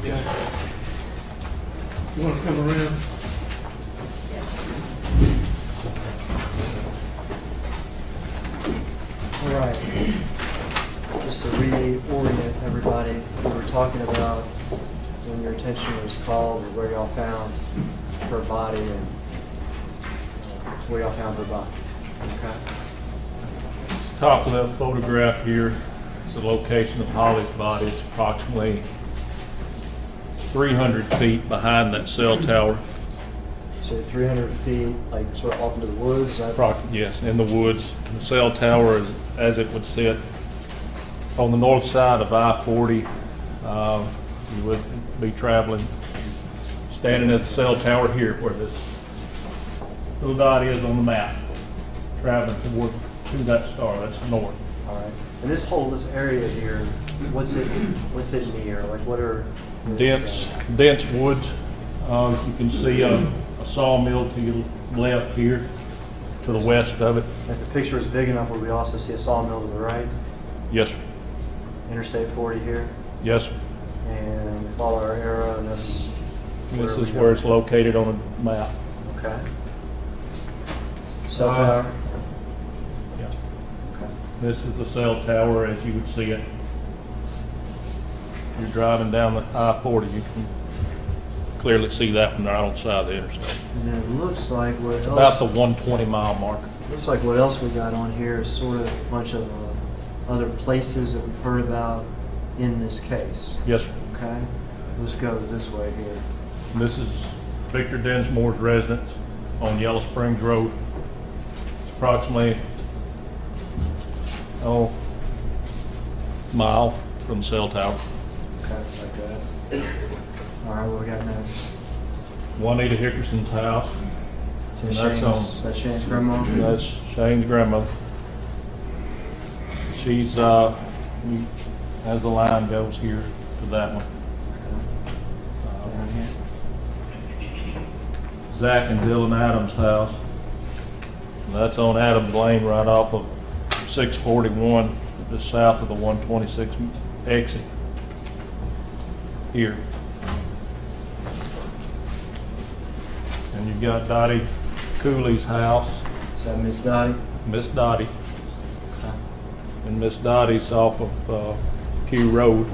Okay. You want to come around? All right. Just to reorient everybody, we were talking about when your attention was called, or where y'all found her body, and where y'all found her body. Okay. Top of that photograph here is the location of Holly's body. It's approximately 300 feet behind that cell tower. So 300 feet, like sort of off into the woods. Is that Yes, in the woods. The cell tower is as it would sit on the north side of I-40. You would be traveling, standing at the cell tower here where this little dot is on the map, traveling to that star. That's north. All right. And this area here, what's it near? Like what are Dense woods. You can see a sawmill to your left here, to the west of it. If the picture is big enough, would we also see a sawmill to the right? Yes, sir. Interstate 40 here, Yes, sir. and we follow our arrow, and this Is where it's located on the map. Okay. Cell tower. Yeah. Okay. This is the cell tower as you would see it. You're driving down the I-40, you can clearly see that one right on the side of the interstate. And then it looks like what else? About the 120-mile mark. Looks like what else we got on here is sort of a bunch of other places that we've heard about in this case. Yes, sir. Okay. Let's go this way here. This is Victor Densmore's residence on Yellow Springs Road. It's approximately, a mile from the cell tower. Okay, like that. All right, what we got next? Juanita Hickerson's house. And That's Shane's grandma? That's Shane's grandmother. She's, as the line goes here to that one. Down here. Zach and Dylan Adams' house. And that's on Adams Lane right off of 641, just south of the 126 exit here. And you've got Dottie Cooley's house, Is that Miss Dottie? Miss Dottie. And Miss Dottie's off of Q Road,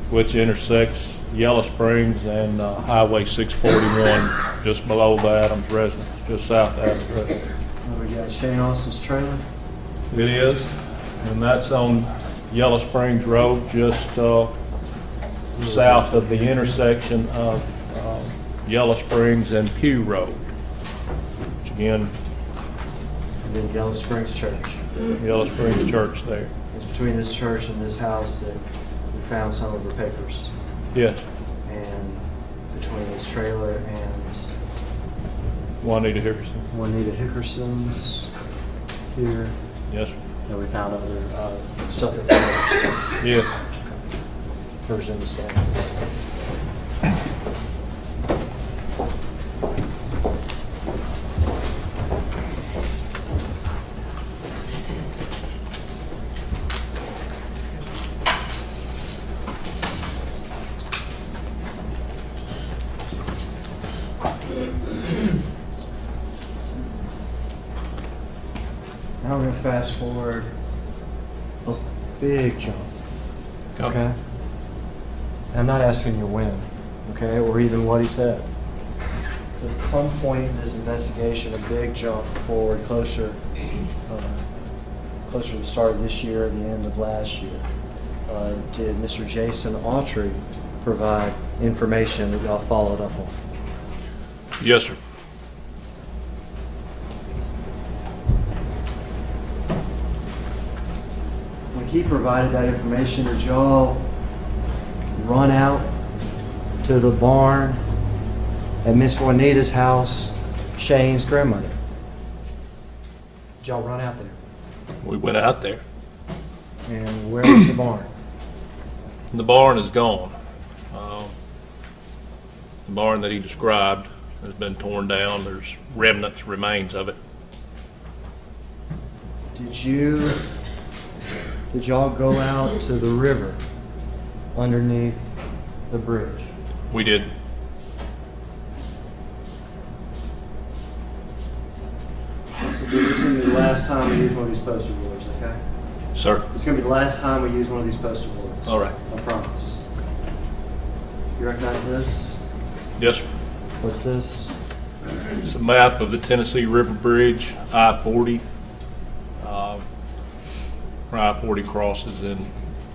which intersects Yellow Springs and Highway 641, just below the Adams residence, just south of Adams residence. We got Shane Austin's trailer. It is, and that's on Yellow Springs Road, just south of the intersection of Yellow Springs and Pew Road, which again, And then Yellow Springs Church. Yellow Springs Church there. It's between this church and this house that we found some of her papers. Yes, And between this trailer and Juanita Hickerson. Juanita Hickerson's here. Yes, sir. And we found other stuff that Yeah. covers in the stand. Now we're going to fast forward a big jump. Okay? I'm not asking you when, okay, or even what he said. But at some point in this investigation, a big jump forward, closer to the start of this year or the end of last year. Did Mr. Jason Autry provide information that y'all followed up on? Yes, sir. When he provided that information, did y'all run out to the barn at Miss Juanita's house, Shane's grandmother? Did y'all run out there? We went out there. And where was the barn? The barn is gone. The barn that he described has been torn down. There's remains of it. Did y'all go out to the river underneath the bridge? We did. This is going to be the last time we use one of these poster boards, okay? Sir. It's going to be the last time we use one of these poster boards. All right. I promise. You recognize this? Yes, sir. What's this? It's a map of the Tennessee River Bridge, I-40. Where I-40 crosses in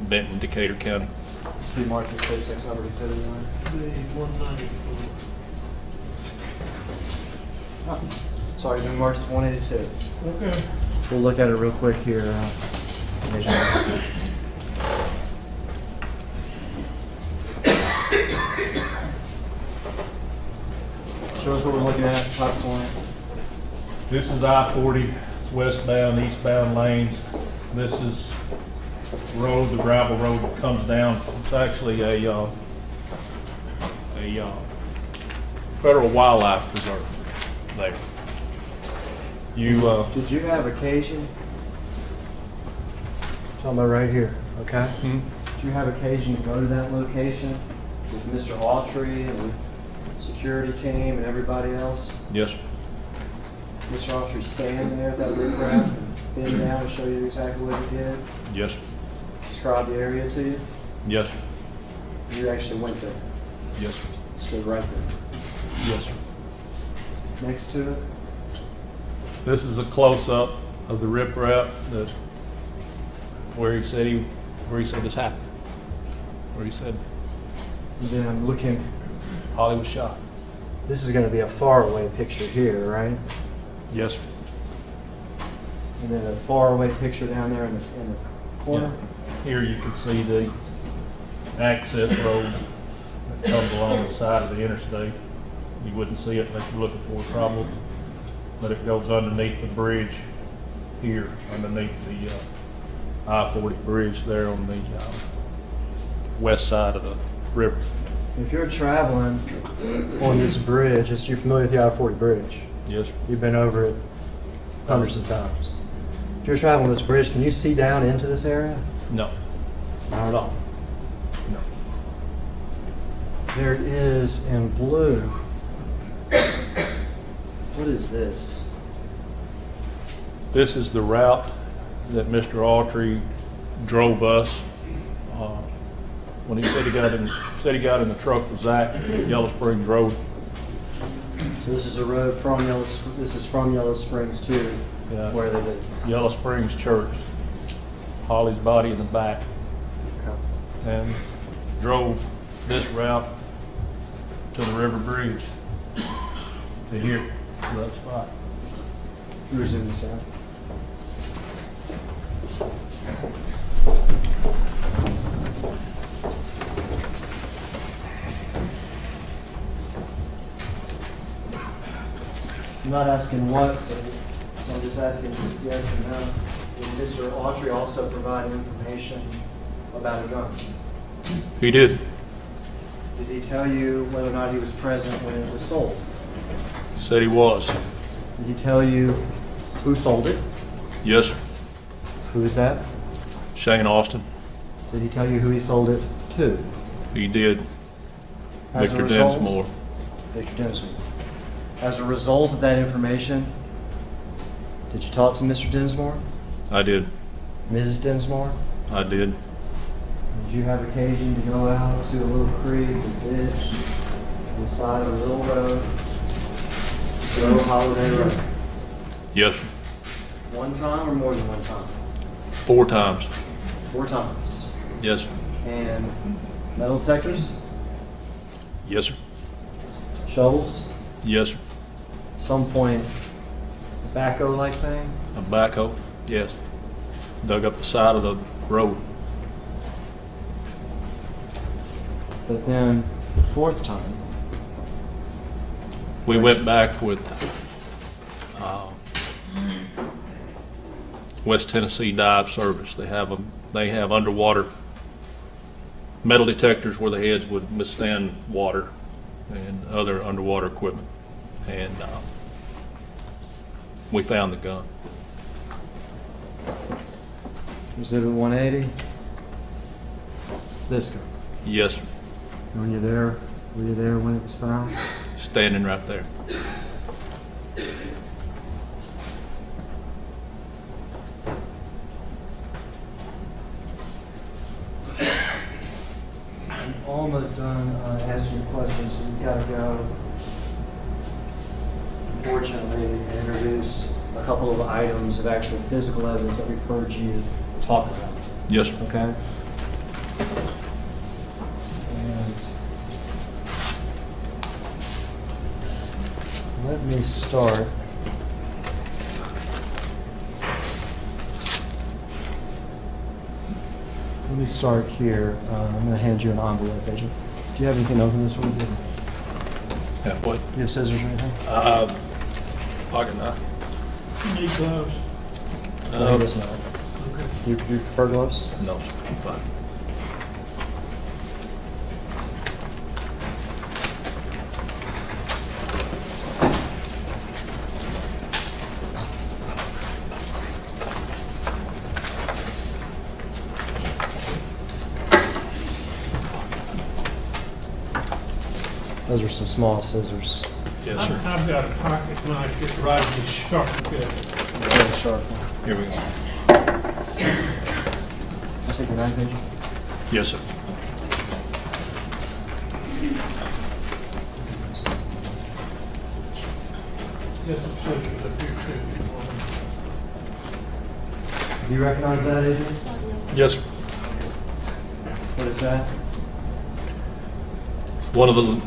Benton, Decatur County. Steve Martin, state 6 number, consider The 194. Oh, sorry, been marked as 182. Okay. We'll look at it real quick here. Show us what we're looking at, top corner. This is I-40, it's westbound, eastbound lanes. This is road, the gravel road that comes down. It's actually a federal wildlife preserve there. Did you have occasion? Talking about right here, okay? Hmm? Did you have occasion to go to that location with Mr. Autry and with security team and everybody else? Yes, sir. Mr. Autry standing there at that riprap and bend down and show you exactly what he did? Yes, sir. Describe the area to you? Yes, sir. You actually went there, Yes, sir. stood right there. Yes, sir. Next to it, This is a close-up of the riprap that where he said this happened. Where he said and then I'm looking, Holly was shot. this is going to be a faraway picture here, right? Yes, sir. And then a faraway picture down there in the corner. Yeah. Here you can see the access road that comes along the side of the interstate. You wouldn't see it unless you're looking for it probably, but it goes underneath the bridge here, underneath the I-40 bridge there on the west side of the river. If you're traveling on this bridge, you're familiar with the I-40 bridge. Yes, sir. You've been over it hundreds of times. If you're traveling this bridge, can you see down into this area? No. Not at all. No. There is in blue. What is this? This is the route that Mr. Autry drove us. When he said he got in the truck with Zach at Yellow Springs Road. So this is a road from Yellow Springs to where they live. Yellow Springs Church. Holly's body in the back. Okay. And drove this route to the river bridge to here, to that spot. Resume the sound. I'm not asking what, I'm just asking yes or no. Did Mr. Autry also provide information about a gun? He did. Did he tell you whether or not he was present when it was sold? Said he was. Did he tell you who sold it? Yes, sir. Who is that? Shane Austin. Did he tell you who he sold it to? He did. As a Victor result- Densmore. Victor Densmore. As a result of that information, did you talk to Mr. Densmore? I did. Mrs. Densmore? I did. Did you have occasion to go out to a little creek, a ditch, on the side of a little road, Joe Holiday Road? Yes, sir. One time or more than one time? 4 times. 4 times. Yes, sir. And metal detectors? Yes, sir. Shovels? Yes, sir. Some point, tobacco-like thing? A backhoe. Yes. Dug up the side of the road. But then, the 4th time, We went back with West Tennessee Dive Service. They have underwater metal detectors where the heads would withstand water and other underwater equipment. And we found the gun. Exhibit 180. This gun. Yes, sir. When you're there, were you there when it was found? Standing right there. I'm almost done answering questions, so we've got to go. Unfortunately, introduce a couple of items of actual physical evidence that we've heard you talk about. Yes, sir. Okay? And let me start. Let me start here. I'm going to hand you an envelope, Agent. Do you have anything to open this one? Do Yeah, what? you have scissors or anything? Pocket knife. Need gloves? No, this not. Okay. You prefer gloves? No, sir, I'm fine. Those are some small scissors. Yes, sir. I've got a pocket knife that's right in the sharp cut. Very sharp one. Here we go. I'll take your knife, Agent. Yes, sir. Get some scissors up here too. Do you recognize that, Agent? Yes, sir. What is that? One of the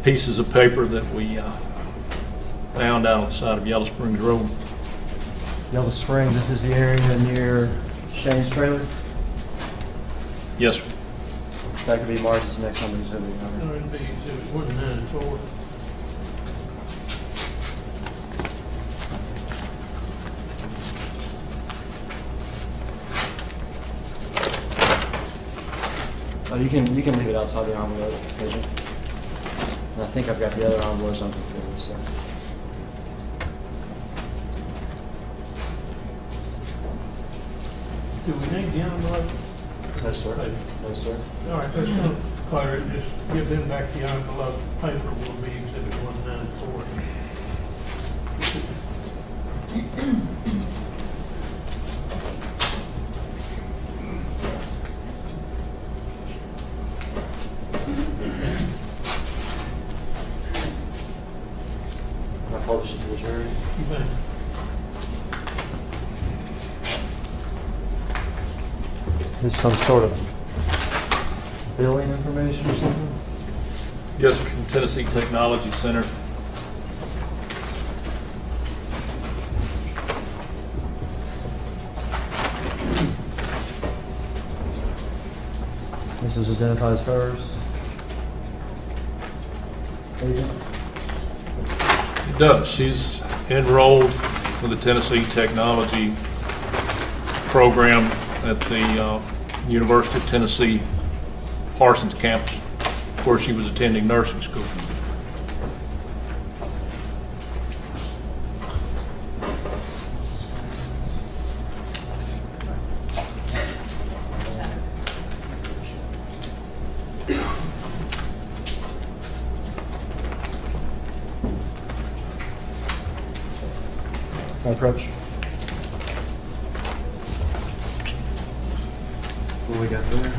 pieces of paper that we found out on the side of Yellow Springs Road. Yellow Springs, this is the area near Shane's trailer? Yes, sir. That could be marked as next on the exhibit. No, it'd be exhibit 194. Oh, you can leave it outside the envelope, Agent. And I think I've got the other envelopes on computer, so. Do we need the envelope? No, sir. No, sir. All right, let's go, Claire, just give them back the envelope. Paper will be exhibit 194. Can I publish it to the jury? You bet. This is some sort of billing information or something? Yes, sir, from Tennessee Technology Center. This is identified as hers. Agent? It does. She's enrolled with the Tennessee Technology program at the University of Tennessee Parsons campus, where she was attending nursing school. Can I approach? What do we got there?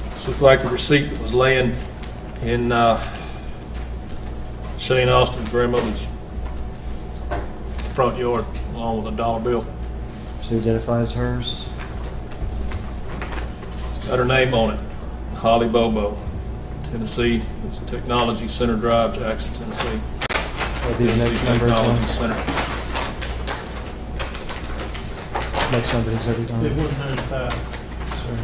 This looks like the receipt that was laying in Shane Austin's grandmother's front yard, along with a dollar bill. So identifies hers. Got her name on it, Holly Bobo, Tennessee. It's Technology Center Drive, Jackson, Tennessee. That'll be the next number. Technology Center. Next number is every time. Exhibit 195. Sorry.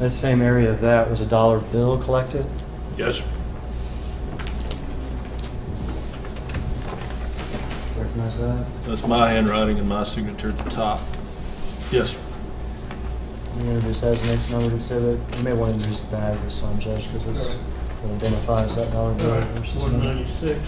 That same area of that was a dollar bill collected? Yes. Recognize that? That's my handwriting and my signature at the top. Yes. You know, just as next number exhibit, you may want to use the bag this time, Judge, because this identifies that dollar All bill right, versus. 196.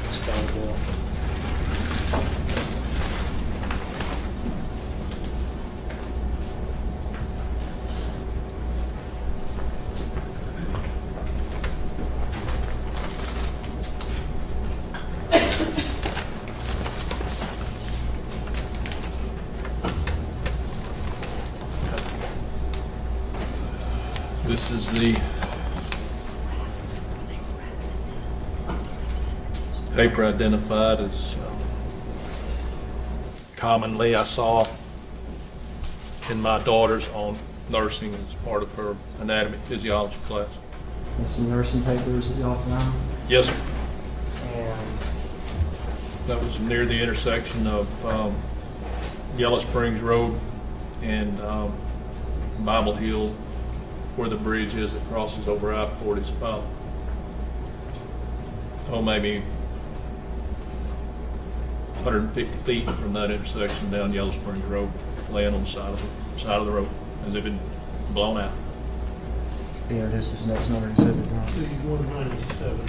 It's dollar bill. This is the paper identified as commonly I saw in my daughter's on nursing as part of her anatomy physiology class. And some nursing papers that y'all found. Yes, sir. And That was near the intersection of Yellow Springs Road and Bible Hill, where the bridge is that crosses over I-40. It's about, maybe 150 feet from that intersection down Yellow Springs Road, laying on the side of the road, as if it had blown out. yeah, this is the next number exhibit. Now. The 197.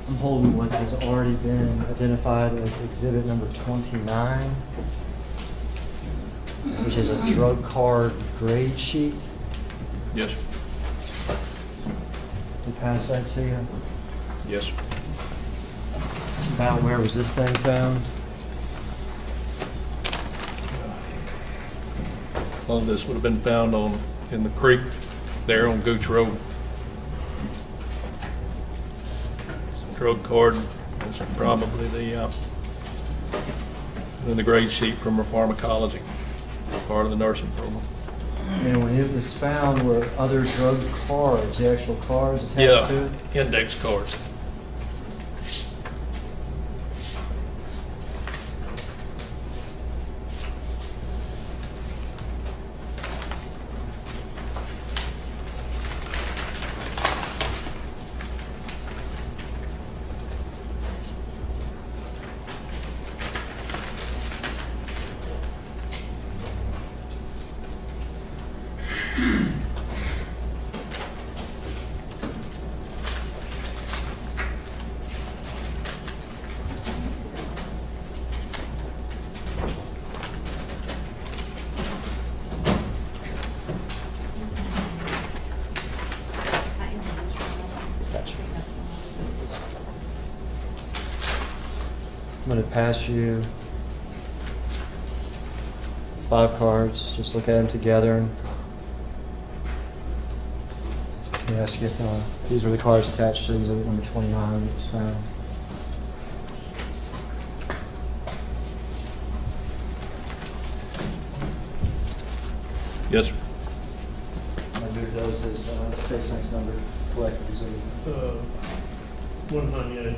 I'm holding what has already been identified as exhibit number 29, which is a drug card grade sheet. Yes, They pass that to you. yes. About where was this thing found? All of this would have been found in the creek there on Gooch Road. Drug card, that's probably the grade sheet from her pharmacology, part of the nursing program. And when it was found, were other drug cards, the actual cards attached to it? Yeah, index cards. I'm going to pass you 5 cards. Just look at them together. And He asked if these were the cars attached to exhibit number 29 that was found. Yes, sir. I moved those as state license number collected exhibit. 198.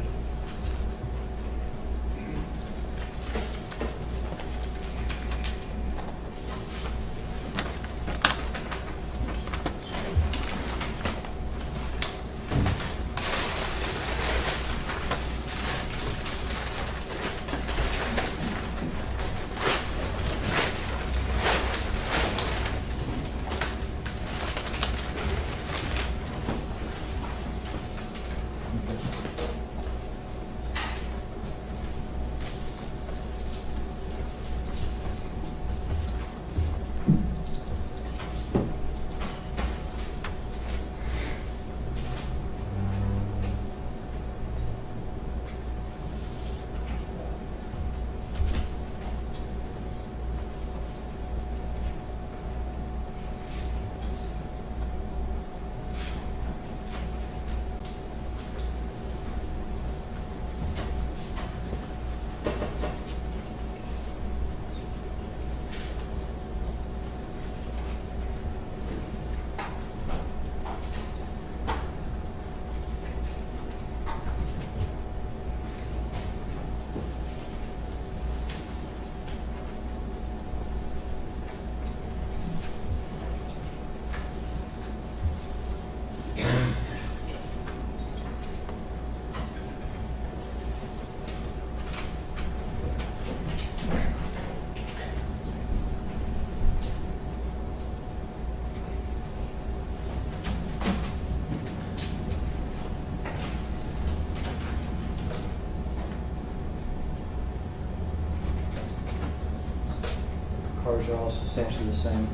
Cars are all substantially the same.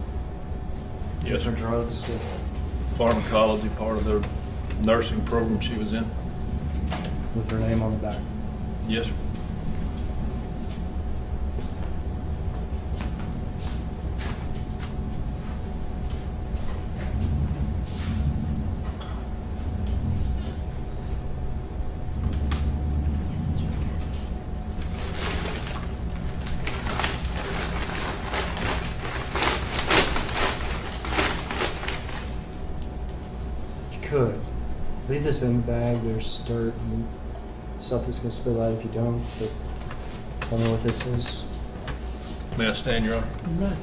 Yes, sir. For drugs. Pharmacology, part of their nursing program she was in. With her name on the back. Yes, sir. Could. Leave this in the bag. There's dirt and stuff that's going to spill out if you don't. But tell me what this is. May I stand, Your Honor? Right.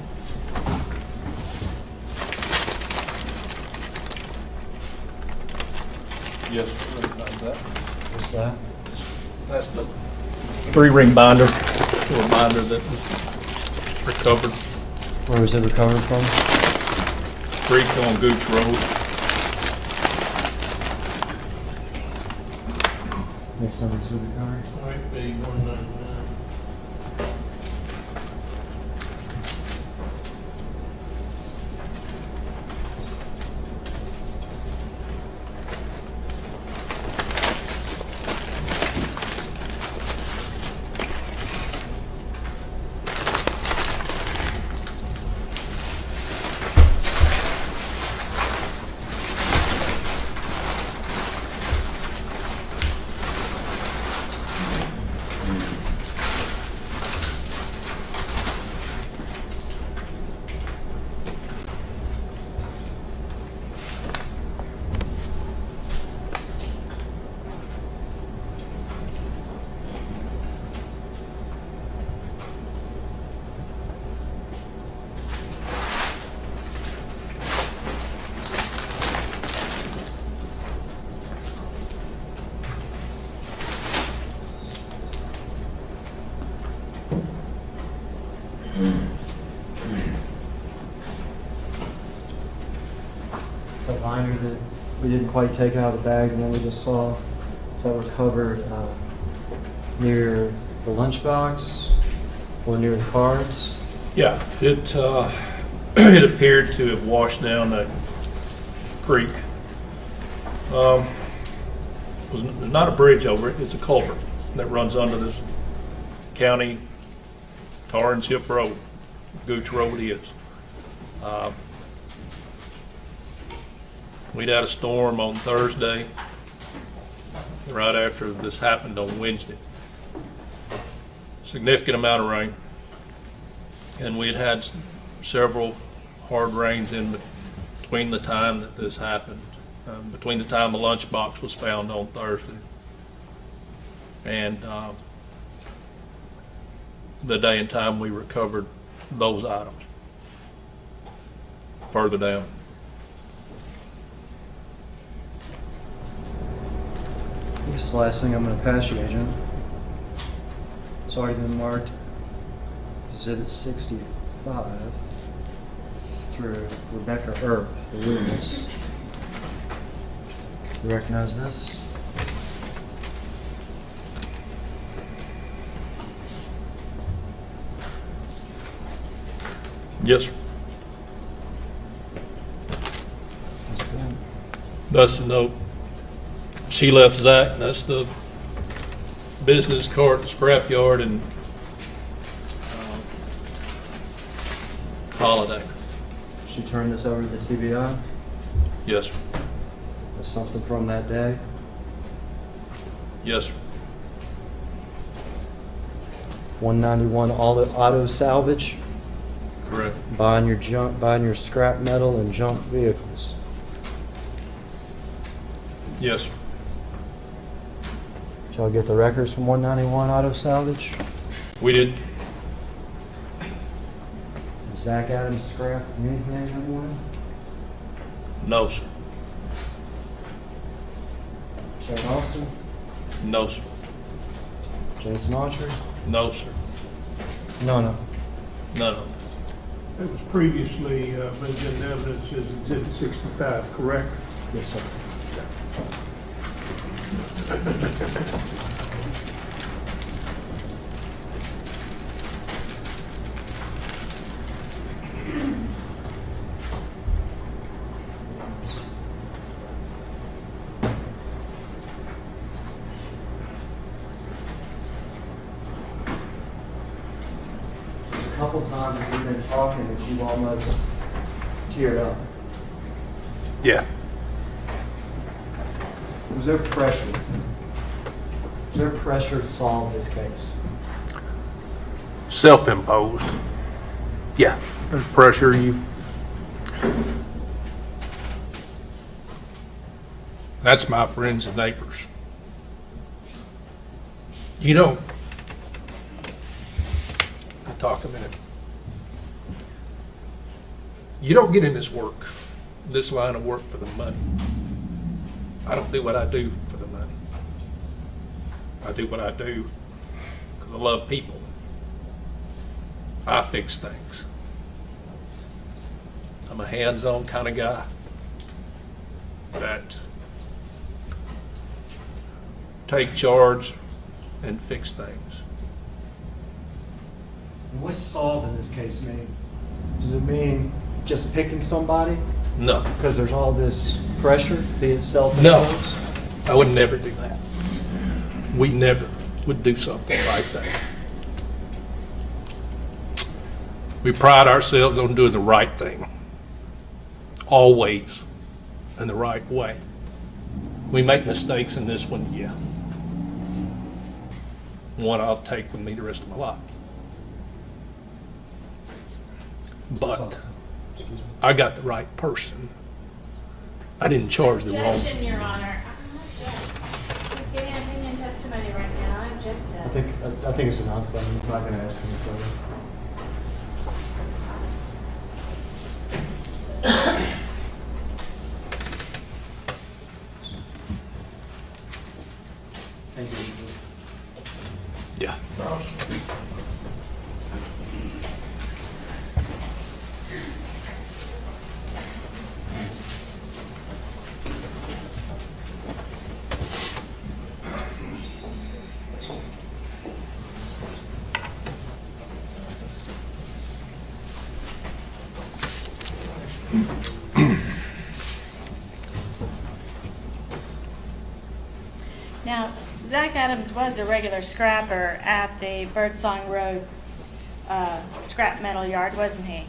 Yes, sir. Recognize that. What's that? That's the 3-ring binder, or binder that was recovered. Where was it recovered from? Creek on Gooch Road. Next number to the car. RFP 199. It's a binder that we didn't quite take out of the bag and then we just saw. So that recovered near the lunchbox or near the cards. Yeah, it it appeared to have washed down that creek. There's not a bridge over it, it's a culvert that runs under this county tar and chip road. Gooch Road is. We'd had a storm on Thursday, right after this happened on Wednesday. Significant amount of rain. And we'd had several hard rains in between the time that this happened, between the time the lunchbox was found on Thursday and the day and time we recovered those items further down. This is the last thing I'm going to pass you, Agent. It's already been marked Exhibit 65 through Rebecca Earp, the witness. You recognize this? Yes, sir. That's good. That's the note. She left Zach. That's the business card, scrapyard, and Holiday. She turned this over to the TBI? Yes, sir. That's something from that day? Yes, sir. 191 auto salvage, Correct. buying your scrap metal and junk vehicles. Yes, sir. Did y'all get the records from 191 auto salvage? We did. Zach Adams scrap anything in that one? No, sir. Chuck Austin? No, sir. Jason Autry? No, sir. No. No. It was previously been given evidence as Exhibit 65, correct? Yes, sir. A couple times we've been talking that you've almost teared up. Yeah. Was there pressure? Was there pressure to solve this case? Self-imposed. Yeah. There's pressure. That's my friends and neighbors. You know, I'll talk a minute. You don't get in this line of work for the money. I don't do what I do for the money. I do what I do because I love people. I fix things. I'm a hands-on kind of guy that take charge and fix things. What's solve in this case mean? Does it mean just picking somebody? No. Because there's all this pressure, be it self-imposed? No, I would never do that. We never would do something like that. We pride ourselves on doing the right thing, always in the right way. We make mistakes in this one, yeah. One I'll take with me the rest of my life. But I got the right person. I didn't charge the wrong. Objection, Your Honor. He's giving opinion testimony right now. I object to that. I think it's enough, but I'm not going to ask any further. Thank you. Yeah. Now, Zach Adams was a regular scrapper at the Birdsong Road scrap metal yard, wasn't he?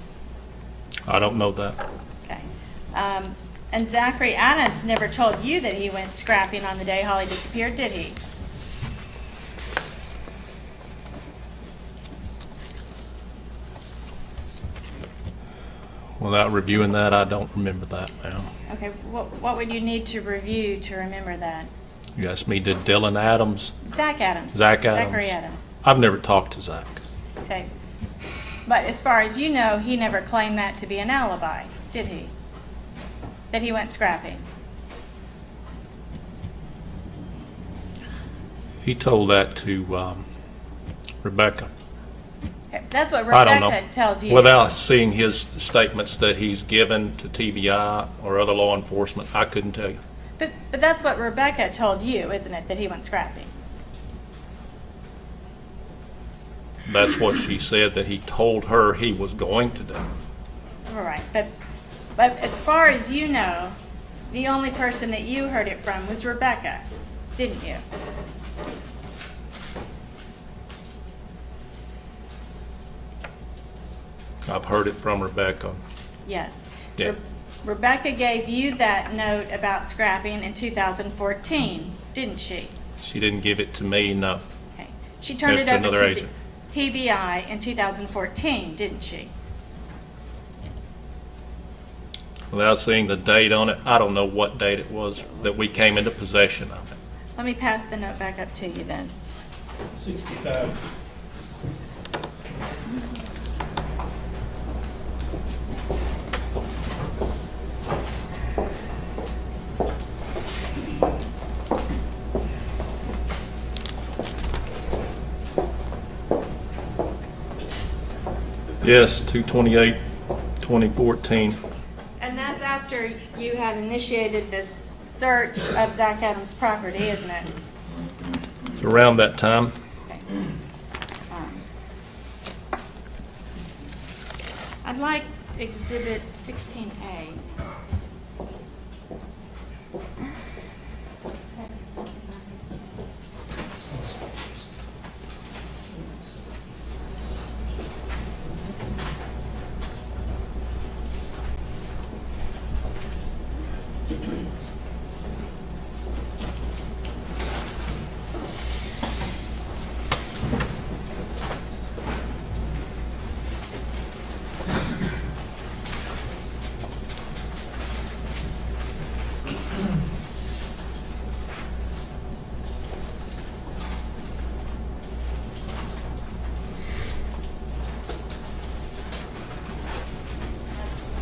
I don't know that. Okay. And Zachary Adams never told you that he went scrapping on the day Holly disappeared, did he? Without reviewing that, I don't remember that now. Okay, what would you need to review to remember that? You asked me, did Dylan Adams? Zach Adams. Zach Adams. Zachary Adams. I've never talked to Zach. Okay. But as far as you know, he never claimed that to be an alibi, did he? That he went scrapping. He told that to Rebecca. Okay, that's what I don't know. Rebecca tells you. Without seeing his statements that he's given to TBI or other law enforcement, I couldn't tell you. But that's what Rebecca told you, isn't it, that he went scrapping? That's what she said that he told her he was going to do. All right, but as far as you know, the only person that you heard it from was Rebecca, didn't you? I've heard it from Rebecca. Yes. Yeah. Rebecca gave you that note about scrapping in 2014, didn't she? She didn't give it to me, no. Okay. She turned Gave it to over another to agent. TBI in 2014, didn't she? Without seeing the date on it, I don't know what date it was that we came into possession of it. Let me pass the note back up to you then. 65. Yes, 2/28/2014. And that's after you had initiated this search of Zach Adams' property, isn't it? Around that time. Okay. I'd like Exhibit 16A.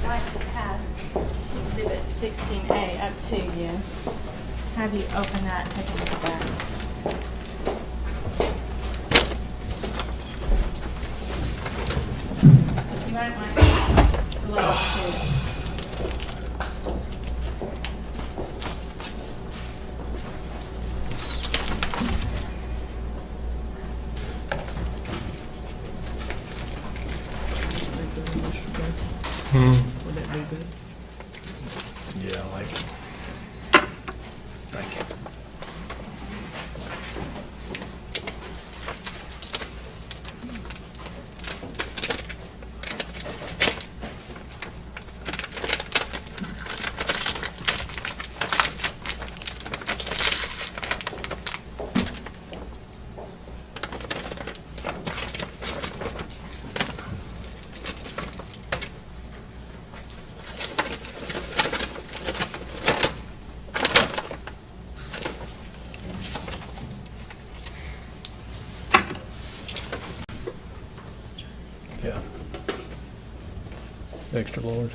I'd like to pass Exhibit 16A up to you. Have you open that and take a look at that. You might want to look too. Would that be good? Yeah, like. Thank you. Yeah. Extra large.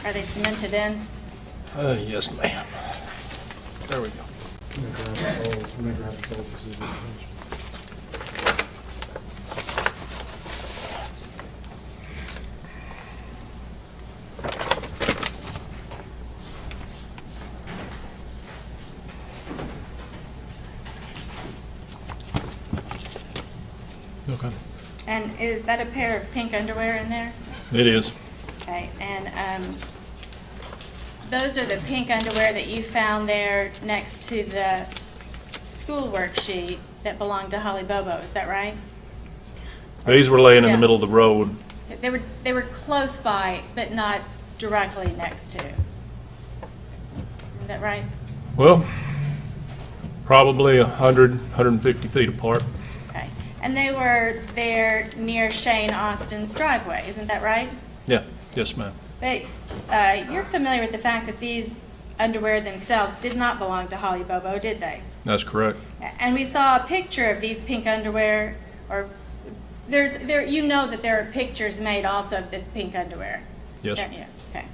Are they cemented in? Yes, ma'am. There we go. I'm gonna grab this old exhibit. Okay. And is that a pair of pink underwear in there? It is. Okay, and those are the pink underwear that you found there next to the school worksheet that belonged to Holly Bobo, is that right? These were laying in Yeah. the middle of the road. They were close by, but not directly next to. Is that right? Well, probably 150 feet apart. Okay. And they were there near Shane Austin's driveway, isn't that right? Yeah, yes, ma'am. But you're familiar with the fact that these underwear themselves did not belong to Holly Bobo, did they? That's correct. And we saw a picture of these pink underwear, or you know that there are pictures made also of this pink underwear, Yes. don't you? Okay.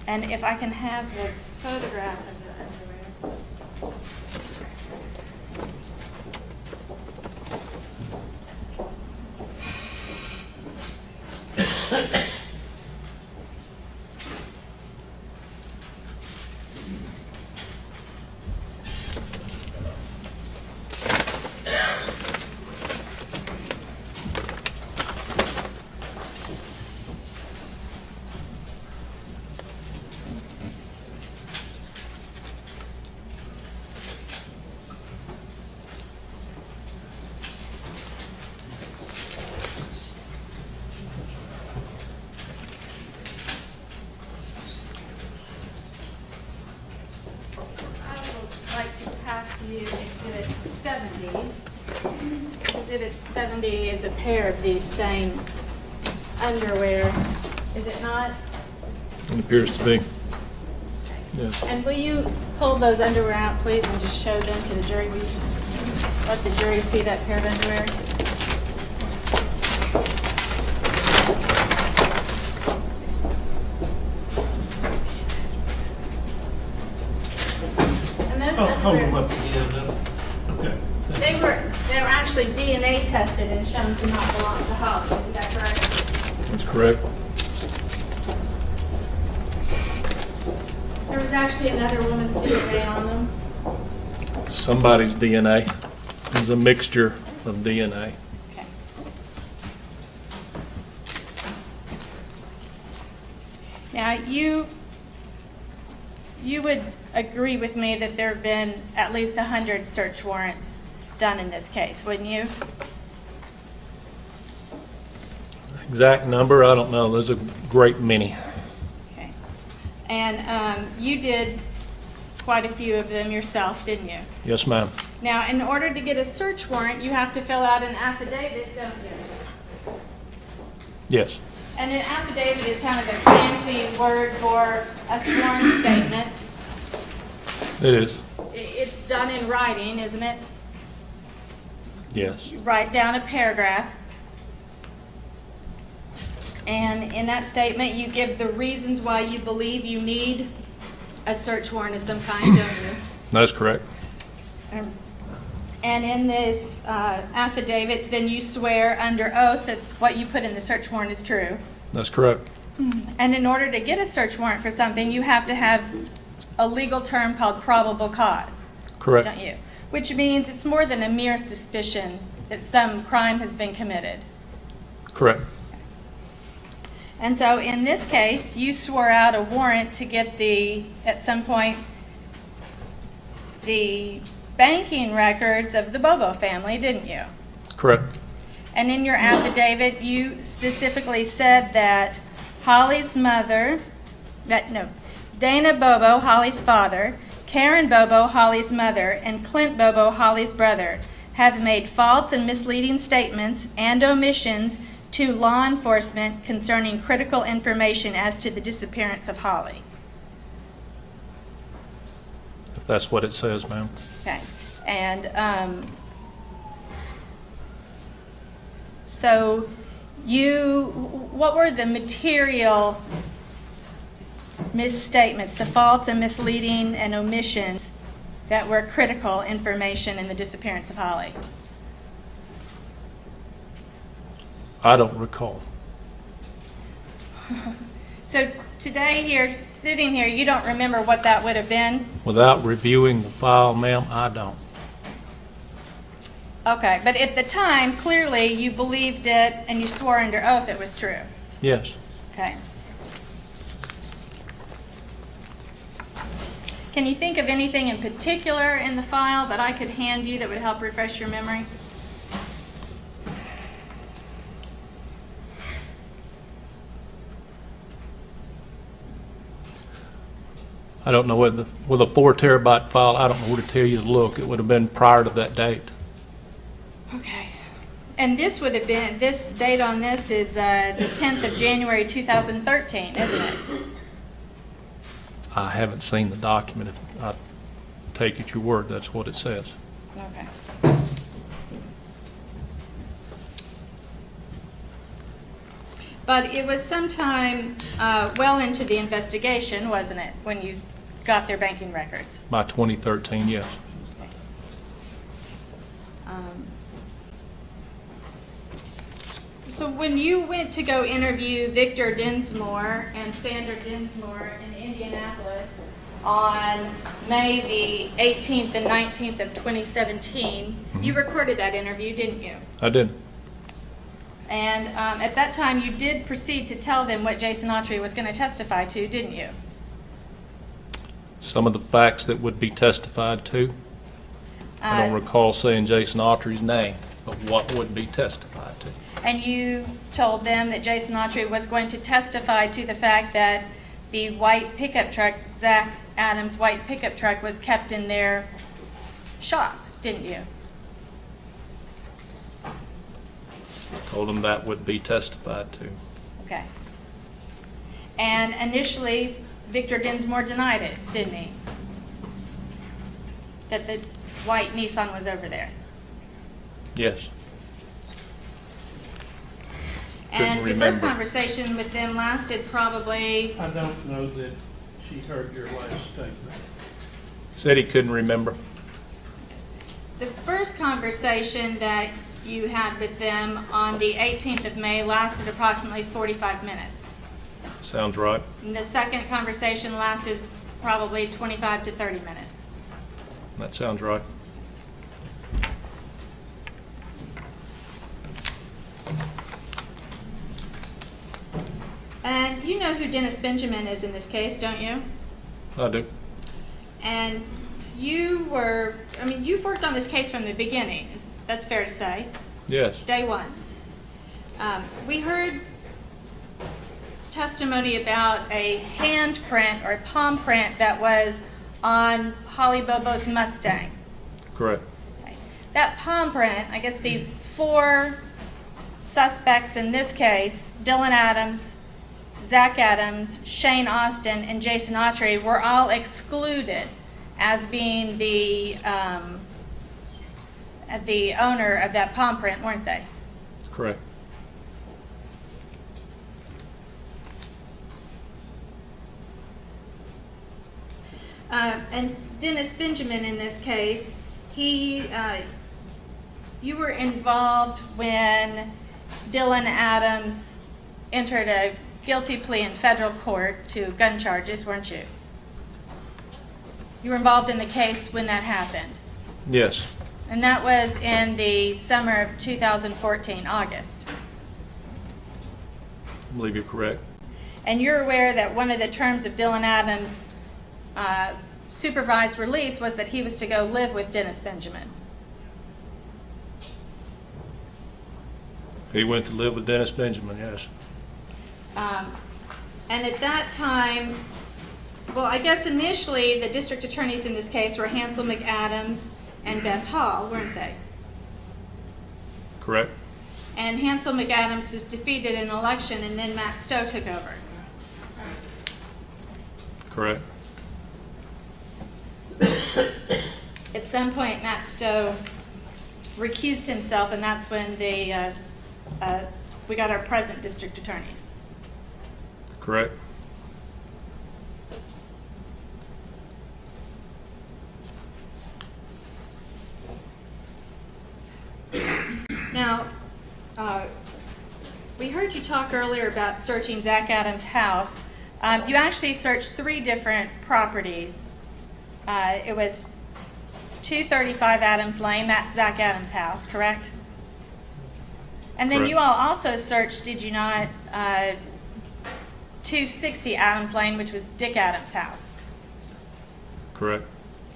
And if I can have the photograph of the underwear. Exhibit 70. Exhibit 70 is a pair of these same underwear, is it not? It appears to be. Yes. And will you pull those underwear out, please, and just show them to the jury? Will you just let the jury see that pair of underwear? And those Hold them underwear, up again. Okay. they were actually DNA tested and shown to not belong to Holly, is that correct? That's correct. There was actually another woman's DNA on them. Somebody's DNA. It was a mixture of DNA. Okay. Now, you would agree with me that there have been at least 100 search warrants done in this case, wouldn't you? Exact number, I don't know. There's a great many. Okay. And you did quite a few of them yourself, didn't you? Yes, ma'am. Now, in order to get a search warrant, you have to fill out an affidavit, don't you? Yes. And an affidavit is kind of a fancy word for a sworn statement. It is. It's done in writing, isn't it? Yes. You write down a paragraph. And in that statement, you give the reasons why you believe you need a search warrant of some kind, don't you? That's correct. And in this affidavits, then you swear under oath that what you put in the search warrant is true. That's correct. And in order to get a search warrant for something, you have to have a legal term called probable cause, Correct. don't you? Which means it's more than a mere suspicion that some crime has been committed. Correct. And so in this case, you swore out a warrant to get at some point, the banking records of the Bobo family, didn't you? Correct. And in your affidavit, you specifically said that Holly's mother, Dana Bobo, Holly's father, Karen Bobo, Holly's mother, and Clint Bobo, Holly's brother, have made false and misleading statements and omissions to law enforcement concerning critical information as to the disappearance of Holly. If that's what it says, ma'am. Okay. And so what were the material misstatements, the false and misleading and omissions that were critical information in the disappearance of Holly? I don't recall. So today here, sitting here, you don't remember what that would have been? Without reviewing the file, ma'am, I don't. Okay, but at the time, clearly you believed it and you swore under oath it was true. Yes. Okay. Can you think of anything in particular in the file that I could hand you that would help refresh your memory? I don't know with a 4 terabyte file, I don't know where to tell you to look. It would have been prior to that date. Okay. And this would have been, this date on this is the 10th of January 2013, isn't it? I haven't seen the document. If I take it your word, that's what it says. Okay. But it was sometime well into the investigation, wasn't it, when you got their banking records? By 2013, yes. So when you went to go interview Victor Dinsmore and Sandra Dinsmore in Indianapolis on May the 18th and 19th of 2017, you recorded that interview, didn't you? I did. And at that time, you did proceed to tell them what Jason Autry was going to testify to, didn't you? Some of the facts that would be testified to. I don't recall saying Jason Autry's name, but what would be testified to. And you told them that Jason Autry was going to testify to the fact that the white pickup truck, Zach Adams' white pickup truck, was kept in their shop, didn't you? Told them that would be testified to. Okay. And initially, Victor Dinsmore denied it, didn't he? That the white Nissan was over there. Yes. And Couldn't the first remember. conversation with them lasted probably, I don't know that she heard your last statement. Said he couldn't remember. the first conversation that you had with them on the 18th of May lasted approximately 45 minutes. Sounds right. And the second conversation lasted probably 25 to 30 minutes. That sounds right. And you know who Dennis Benjamin is in this case, don't you? I do. And you've worked on this case from the beginning. That's fair to say. Yes. Day one. We heard testimony about a handprint or a palm print that was on Holly Bobo's Mustang. Correct. Okay. That palm print, I guess the four suspects in this case, Dylan Adams, Zach Adams, Shane Austin, and Jason Autry, were all excluded as being the owner of that palm print, weren't they? Correct. And Dennis Benjamin in this case, you were involved when Dylan Adams entered a guilty plea in federal court to gun charges, weren't you? You were involved in the case when that happened. Yes. And that was in the summer of 2014, August. I believe you're correct. And you're aware that one of the terms of Dylan Adams' supervised release was that he was to go live with Dennis Benjamin. He went to live with Dennis Benjamin, yes. And at that time, well, I guess initially the district attorneys in this case were Hansel McAdams and Beth Hall, weren't they? Correct. And Hansel McAdams was defeated in an election, and then Matt Stowe took over. Correct. At some point, Matt Stowe recused himself, and that's when we got our present district attorneys. Correct. Now, we heard you talk earlier about searching Zach Adams' house. You actually searched 3 different properties. It was 235 Adams Lane, that's Zach Adams' house, correct? And then Correct. you all also searched, did you not, 260 Adams Lane, which was Dick Adams' house? Correct.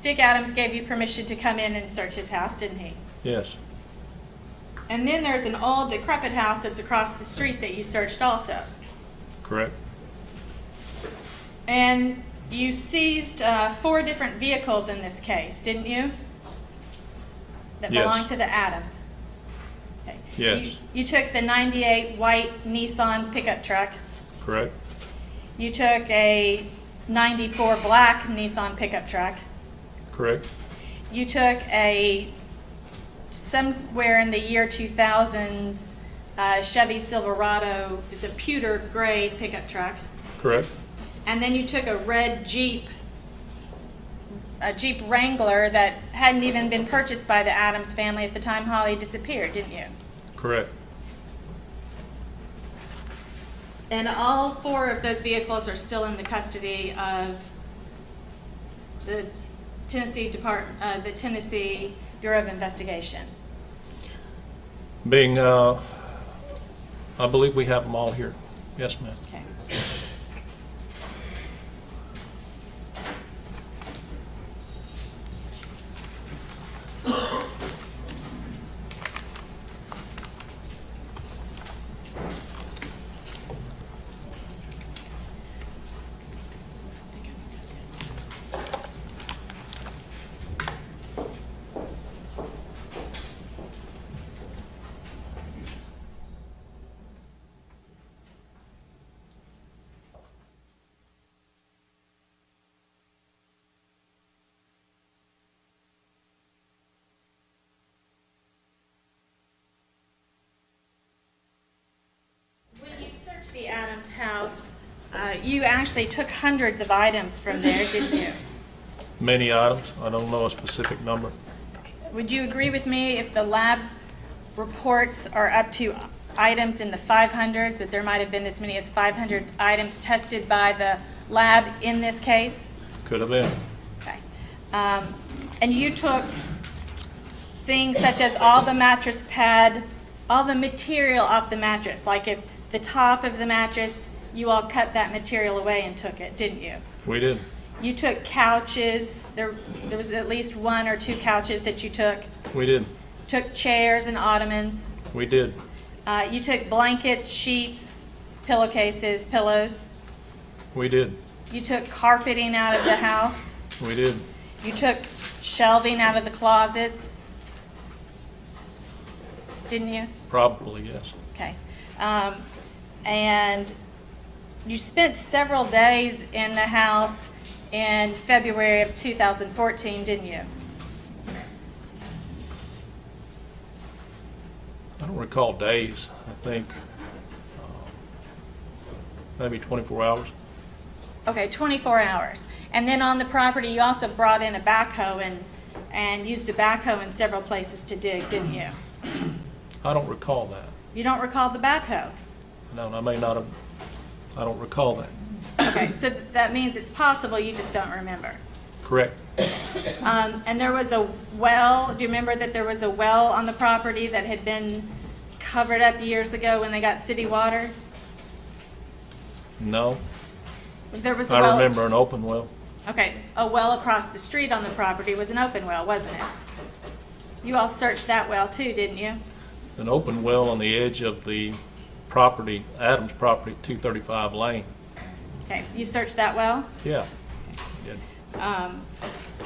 Dick Adams gave you permission to come in and search his house, didn't he? Yes. And then there's an old decrepit house that's across the street that you searched also. Correct. And you seized 4 different vehicles in this case, didn't you? That Yes. belonged to the Adams. Okay. Yes. You took the 98 white Nissan pickup truck. Correct. You took a 94 black Nissan pickup truck. Correct. You took a somewhere in the year 2000s Chevy Silverado. It's a pewter gray pickup truck. Correct. And then you took a red Jeep, a Jeep Wrangler that hadn't even been purchased by the Adams family at the time Holly disappeared, didn't you? Correct. And all 4 of those vehicles are still in the custody of the Tennessee Bureau of Investigation. Being, I believe we have them all here. Yes, ma'am. Okay. The Adams house, you actually took hundreds of items from there, didn't you? Many items. I don't know a specific number. Would you agree with me if the lab reports are up to items in the 500s, that there might have been as many as 500 items tested by the lab in this case? Could have been. Okay. And you took things such as all the mattress pad, all the material off the mattress, like if the top of the mattress, you all cut that material away and took it, didn't you? We did. You took couches. There was at least 1 or 2 couches that you took. We did. Took chairs and ottomans. We did. You took blankets, sheets, pillowcases, pillows. We did. You took carpeting out of the house. We did. You took shelving out of the closets. Didn't you? Probably, yes. Okay. And you spent several days in the house in February of 2014, didn't you? I don't recall days. I think maybe 24 hours. Okay, 24 hours. And then on the property, you also brought in a backhoe and used a backhoe in several places to dig, didn't you? I don't recall that. You don't recall the backhoe? No, I may not have. I don't recall that. Okay, so that means it's possible you just don't remember. Correct. And there was a well, do you remember that there was a well on the property that had been covered up years ago when they got city water? No. There was a well. I remember an open well. Okay, a well across the street on the property was an open well, wasn't it? You all searched that well too, didn't you? An open well on the edge of the property, Adams property, 235 Lane. Okay, you searched that well? Yeah. Did.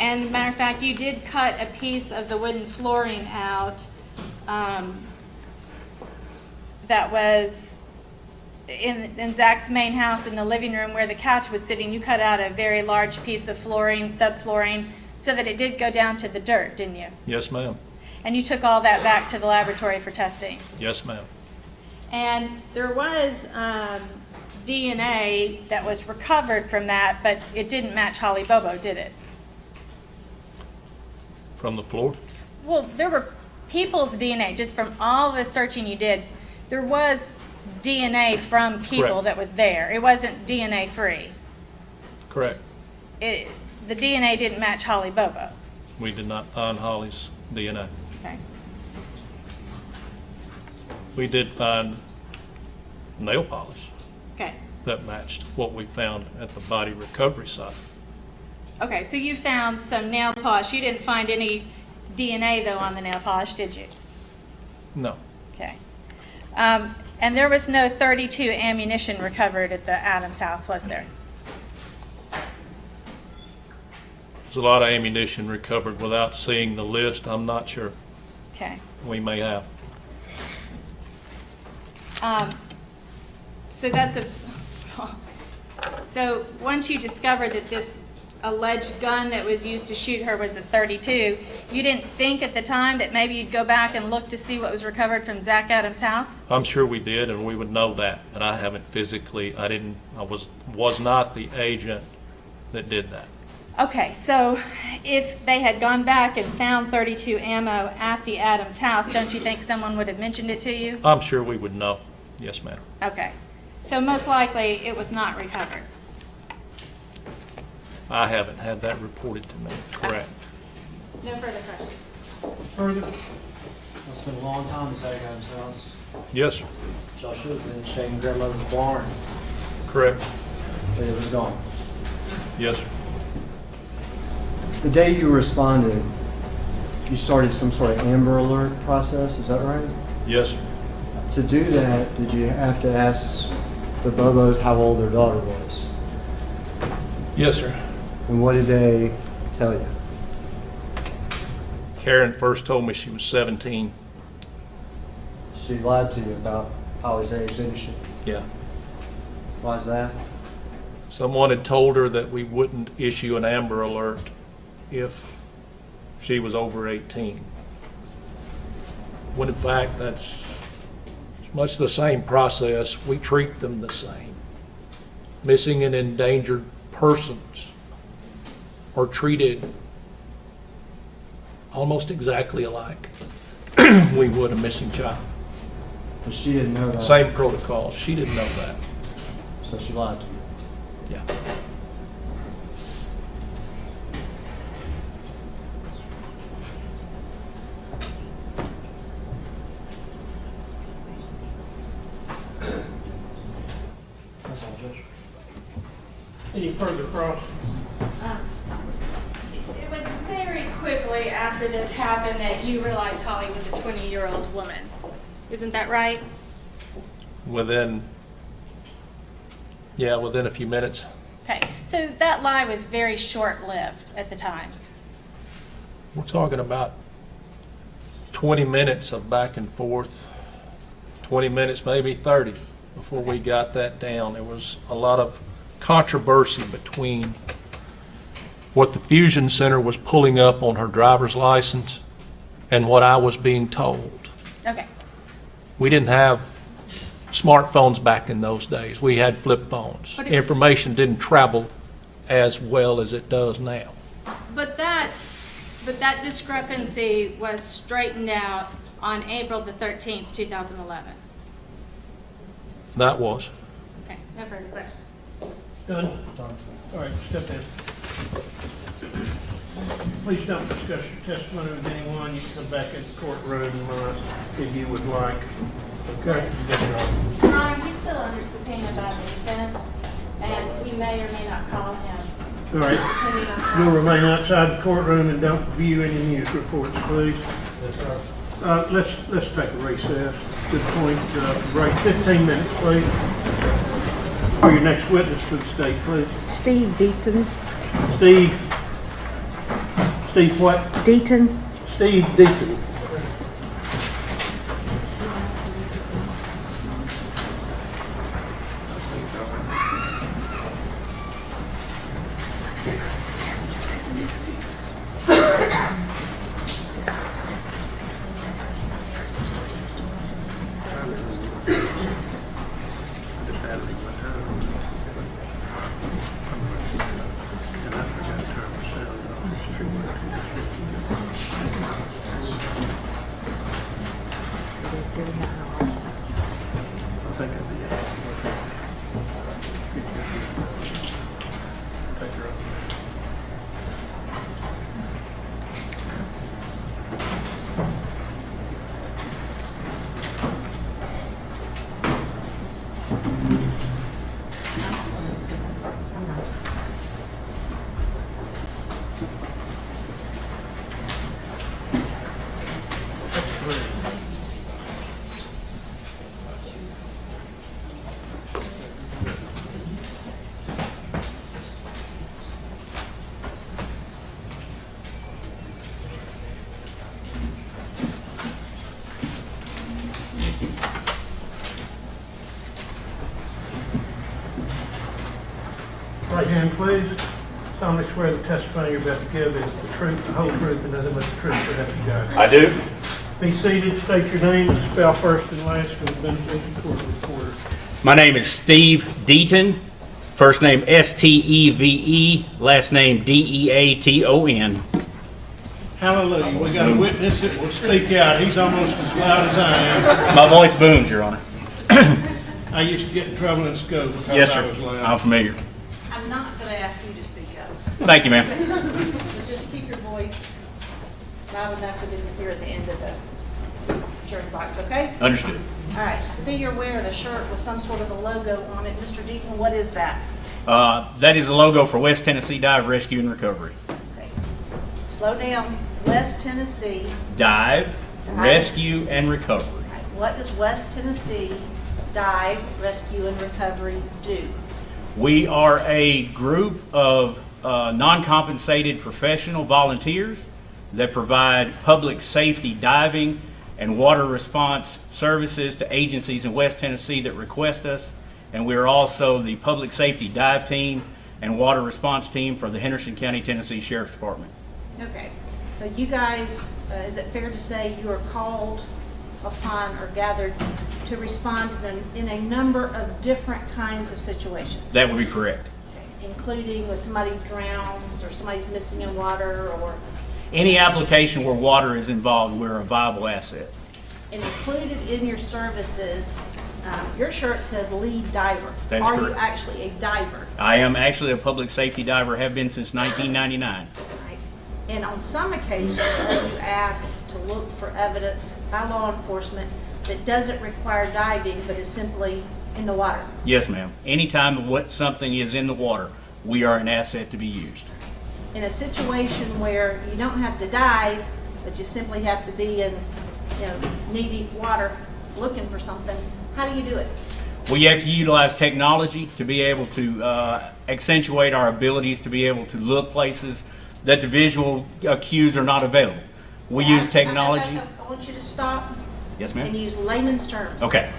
And matter of fact, you did cut a piece of the wooden flooring out that was in Zach's main house in the living room where the couch was sitting. You cut out a very large piece of flooring, subflooring, so that it did go down to the dirt, didn't you? Yes, ma'am. And you took all that back to the laboratory for testing. Yes, ma'am. And there was DNA that was recovered from that, but it didn't match Holly Bobo, did it? From the floor? Well, there were people's DNA, just from all the searching you did. There was DNA from people Correct. that was there. It wasn't DNA free. Correct. The DNA didn't match Holly Bobo. We did not find Holly's DNA. Okay. We did find nail polish Okay. that matched what we found at the body recovery site. Okay, so you found some nail polish. You didn't find any DNA, though, on the nail polish, did you? No, Okay. And there was no .32 ammunition recovered at the Adams house, was there? there's a lot of ammunition recovered without seeing the list. I'm not sure. Okay. We may have. So that's a, so once you discovered that this alleged gun that was used to shoot her was a .32, you didn't think at the time that maybe you'd go back and look to see what was recovered from Zach Adams' house? I'm sure we did, and we would know that, but I haven't physically, I was not the agent that did that. Okay, so if they had gone back and found .32 ammo at the Adams house, don't you think someone would have mentioned it to you? I'm sure we would know. Yes, ma'am. Okay, so most likely it was not recovered. I haven't had that reported to me. Correct. No further questions. Further? It's been a long time since I got his house. Yes, sir. Y'all should have been staying in grandmother's barn, Correct. but it was gone. Yes, sir. The day you responded, you started some sort of Amber Alert process, is that right? Yes, sir. To do that, did you have to ask the Bobos how old their daughter was? Yes, sir. And what did they tell you? Karen first told me she was 17. She lied to you about Holly's age, didn't she? Yeah. Why is that? Someone had told her that we wouldn't issue an Amber Alert if she was over 18. When in fact, that's much the same process. We treat them the same. Missing and endangered persons are treated almost exactly alike we would a missing child. But she didn't know that. Same protocols. She didn't know that. So she lied to you. Yeah. That's all, Judge. Any further cross? It was very quickly after this happened that you realized Holly was a 20-year-old woman. Isn't that right? Within a few minutes. Okay, so that lie was very short-lived at the time. We're talking about 20 minutes of back and forth, 20 minutes, maybe 30, before we got that down. There was a lot of controversy between what the Fusion Center was pulling up on her driver's license and what I was being told. Okay, We didn't have smartphones back in those days. We had flip phones. But it was- Information didn't travel as well as it does now. but that discrepancy was straightened out on April the 13th, 2011. That was. Okay, no further questions. Done? All right, step in. Please don't discuss your testimony with anyone. You can come back in the courtroom if you would like. Okay? Yes, Your Honor. Your Honor, he's still under subpoena by the defense, and we may or may not call him. All right. Depending on how- You'll remain outside the courtroom and don't view any news reports, please. Yes, sir. Let's take a recess. Good point. Break 15 minutes, please. Call your next witness for the state, please. Steve Deaton. Steve what? Deaton. Steve Deacon. Right hand, please. Solemnly swear the testimony you're about to give is the truth, the whole truth, and nothing but the truth, so help you God. I do. Be seated, state your name, and spell first and last for the benefit of the court reporter. My name is Steve Deaton. First name Steve, last name Deaton. Hallelujah. We got a witness that will speak out. He's almost as loud as I am. My voice booms, Your Honor. I used to get in trouble in school because Yes, I sir. was loud. I'm familiar. I'm not going to ask you to speak up. Thank you, ma'am. So just keep your voice loud enough for them to hear at the end of the jury box, okay? Understood. All right. I see you're wearing a shirt with some sort of a logo on it. Mr. Deaton, what is that? That is the logo for West Tennessee Dive Rescue and Recovery. Okay. Slow down. West Tennessee. Dive, Rescue, and Recovery. All right. What does West Tennessee Dive, Rescue, and Recovery do? We are a group of non-compensated professional volunteers that provide public safety diving and water response services to agencies in West Tennessee that request us. And we are also the public safety dive team and water response team for the Henderson County, Tennessee Sheriff's Department. Okay. So you guys, is it fair to say you are called upon or gathered to respond in a number of different kinds of situations? That would be correct. Okay. Including when somebody drowns or somebody's missing in water, or Any application where water is involved, we're a viable asset. and included in your services, your shirt says lead diver. That is Are you correct. actually a diver? I am actually a public safety diver, have been since 1999. Right. And on some occasions, are you asked to look for evidence by law enforcement that doesn't require diving but is simply in the water? Yes, ma'am. Anytime something is in the water, we are an asset to be used. In a situation where you don't have to dive, but you simply have to be in, knee-deep water looking for something, how do you do it? We actually utilize technology to be able to accentuate our abilities to be able to look places that the visual cues are not available. We use technology. I want you to stop Yes, and ma'am. use layman's terms. Okay.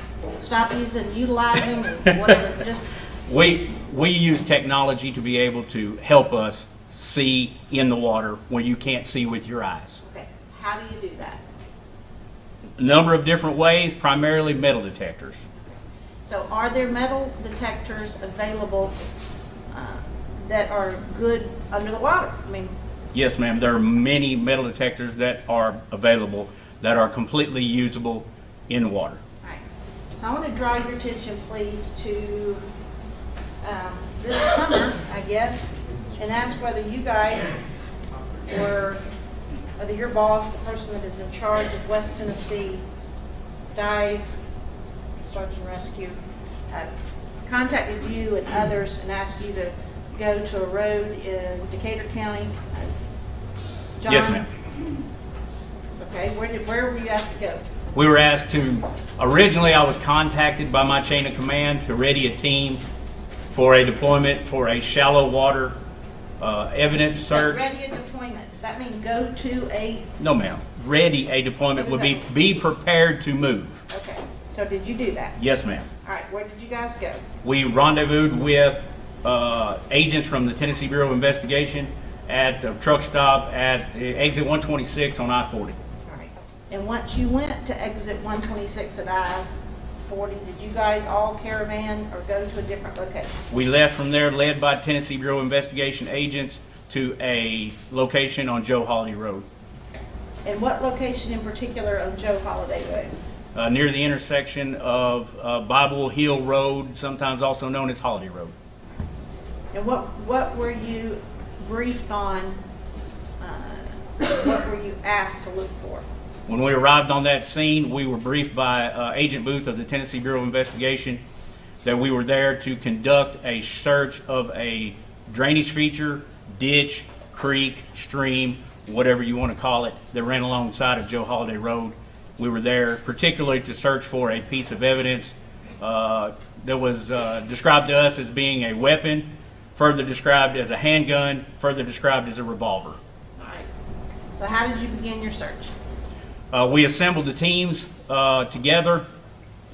Stop using utilizing and whatever, just, We use technology to be able to help us see in the water when you can't see with your eyes. okay, how do you do that? A number of different ways, primarily metal detectors. So are there metal detectors available that are good under the water? I mean, Yes, ma'am. There are many metal detectors that are available that are completely usable in the water. all right. So I want to draw your attention, please, to this summer, I guess, and ask whether you guys whether your boss, the person that is in charge of West Tennessee Dive, Search and Rescue, contacted you and others and asked you to go to a road in Decatur County. John? Yes, ma'am. Okay, where were you asked to go? We were asked to, originally I was contacted by my chain of command to ready a team for a deployment for a shallow water evidence search. Ready a deployment, does that mean go to a, No, ma'am. Ready a deployment would be prepared to move. okay, so did you do that? Yes, ma'am. All right, where did you guys go? We rendezvoused with agents from the Tennessee Bureau of Investigation at a truck stop at exit 126 on I-40. All right, and once you went to exit 126 at I-40, did you guys all caravan or go to a different location? We left from there, led by Tennessee Bureau of Investigation agents, to a location on Joe Holiday Road, And what location in particular on Joe Holiday Road? near the intersection of Bible Hill Road, sometimes also known as Holiday Road. And what were you briefed on? What were you asked to look for? When we arrived on that scene, we were briefed by Agent Booth of the Tennessee Bureau of Investigation that we were there to conduct a search of a drainage feature, ditch, creek, stream, whatever you want to call it, that ran alongside of Joe Holiday Road. We were there particularly to search for a piece of evidence that was described to us as being a weapon, further described as a handgun, further described as a revolver. All right. So how did you begin your search? We assembled the teams together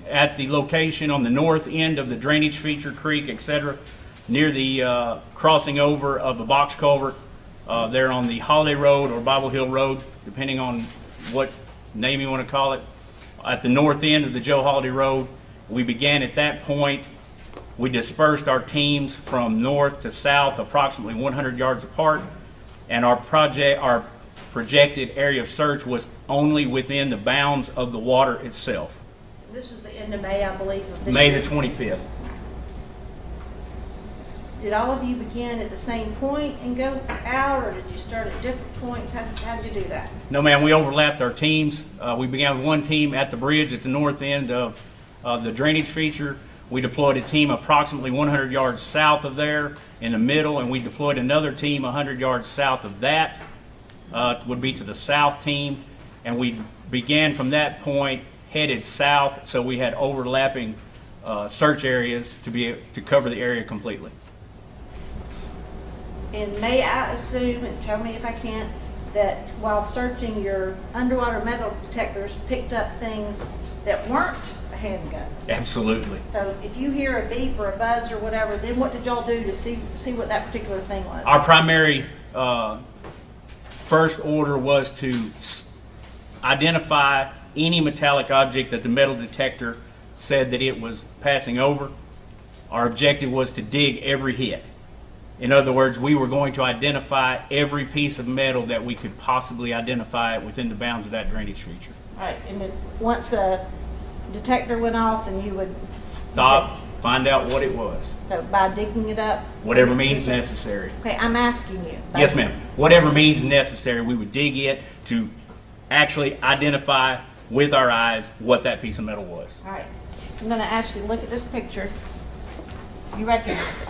at the location on the north end of the drainage feature, creek, etc., near the crossing over of the box culvert there on the Holiday Road or Bible Hill Road, depending on what name you want to call it, at the north end of the Joe Holiday Road. We began at that point. We dispersed our teams from north to south, approximately 100 yards apart, and our projected area of search was only within the bounds of the water itself. This was the end of May, I believe. Of this May year. the 25th. Did all of you begin at the same point and go out, or did you start at different points? How did you do that? No, ma'am, we overlapped our teams. We began with one team at the bridge at the north end of the drainage feature. We deployed a team approximately 100 yards south of there in the middle, and we deployed another team 100 yards south of that, would be to the south team. And we began from that point, headed south, so we had overlapping search areas to cover the area completely. And may I assume, and tell me if I can't, that while searching, your underwater metal detectors picked up things that weren't a handgun? Absolutely. So if you hear a beep or a buzz or whatever, then what did y'all do to see what that particular thing was? Our primary first order was to identify any metallic object that the metal detector said that it was passing over. Our objective was to dig every hit. In other words, we were going to identify every piece of metal that we could possibly identify within the bounds of that drainage feature. All right, and then once a detector went off, and you would Stop, find out what it was. So by digging it up? Whatever means necessary. Okay, I'm asking you. Yes, ma'am. Whatever means necessary, we would dig it to actually identify with our eyes what that piece of metal was. All right, I'm gonna ask you to look at this picture. You recognize it?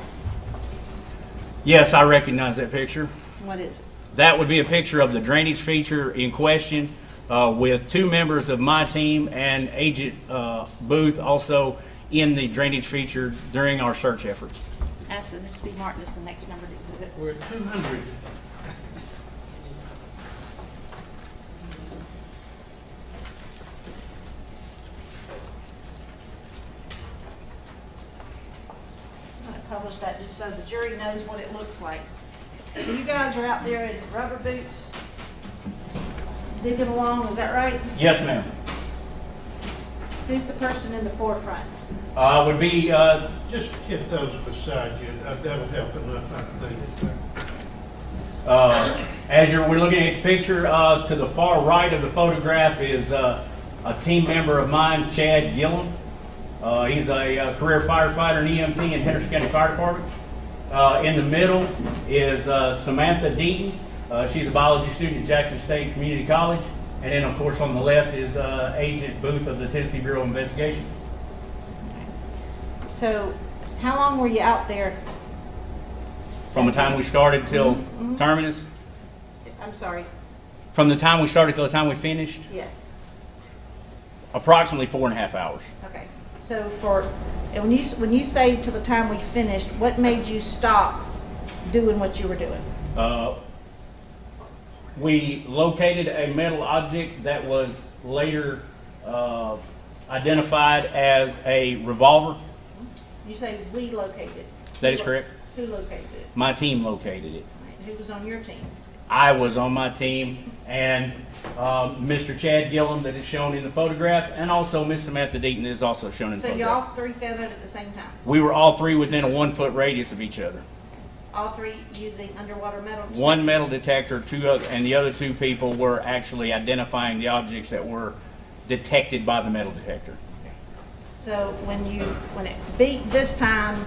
Yes, I recognize that picture. What is it? That would be a picture of the drainage feature in question with two members of my team and Agent Booth also in the drainage feature during our search efforts. Ask that this be marked as the next numbered exhibit. We're at 200. I'm gonna publish that just so the jury knows what it looks like. So you guys are out there in rubber boots, digging along, is that right? Yes, ma'am. Who's the person in the forefront? Would be Just get those beside you. That'll help enough, I think. as we're looking at the picture, to the far right of the photograph is a team member of mine, Chad Gilliam. He's a career firefighter and EMT in Henderson County Fire Department. In the middle is Samantha Deaton. She's a biology student at Jackson State Community College. And then, of course, on the left is Agent Booth of the Tennessee Bureau of Investigation. So how long were you out there? From the time we started till terminus, I'm sorry, from the time we started till the time we finished, yes, approximately 4.5 hours. okay. So and when you say to the time we finished, what made you stop doing what you were doing? We located a metal object that was later identified as a revolver. You say we located it. That is correct. Who located it? My team located it. All right, who was on your team? I was on my team, and Mr. Chad Gilliam that is shown in the photograph, and also Miss Samantha Deaton is also shown in the So you photograph. all three found it at the same time? We were all three within a 1-foot radius of each other. All three using underwater metal? One metal detector, and the other two people were actually identifying the objects that were detected by the metal detector. So when it beat this time,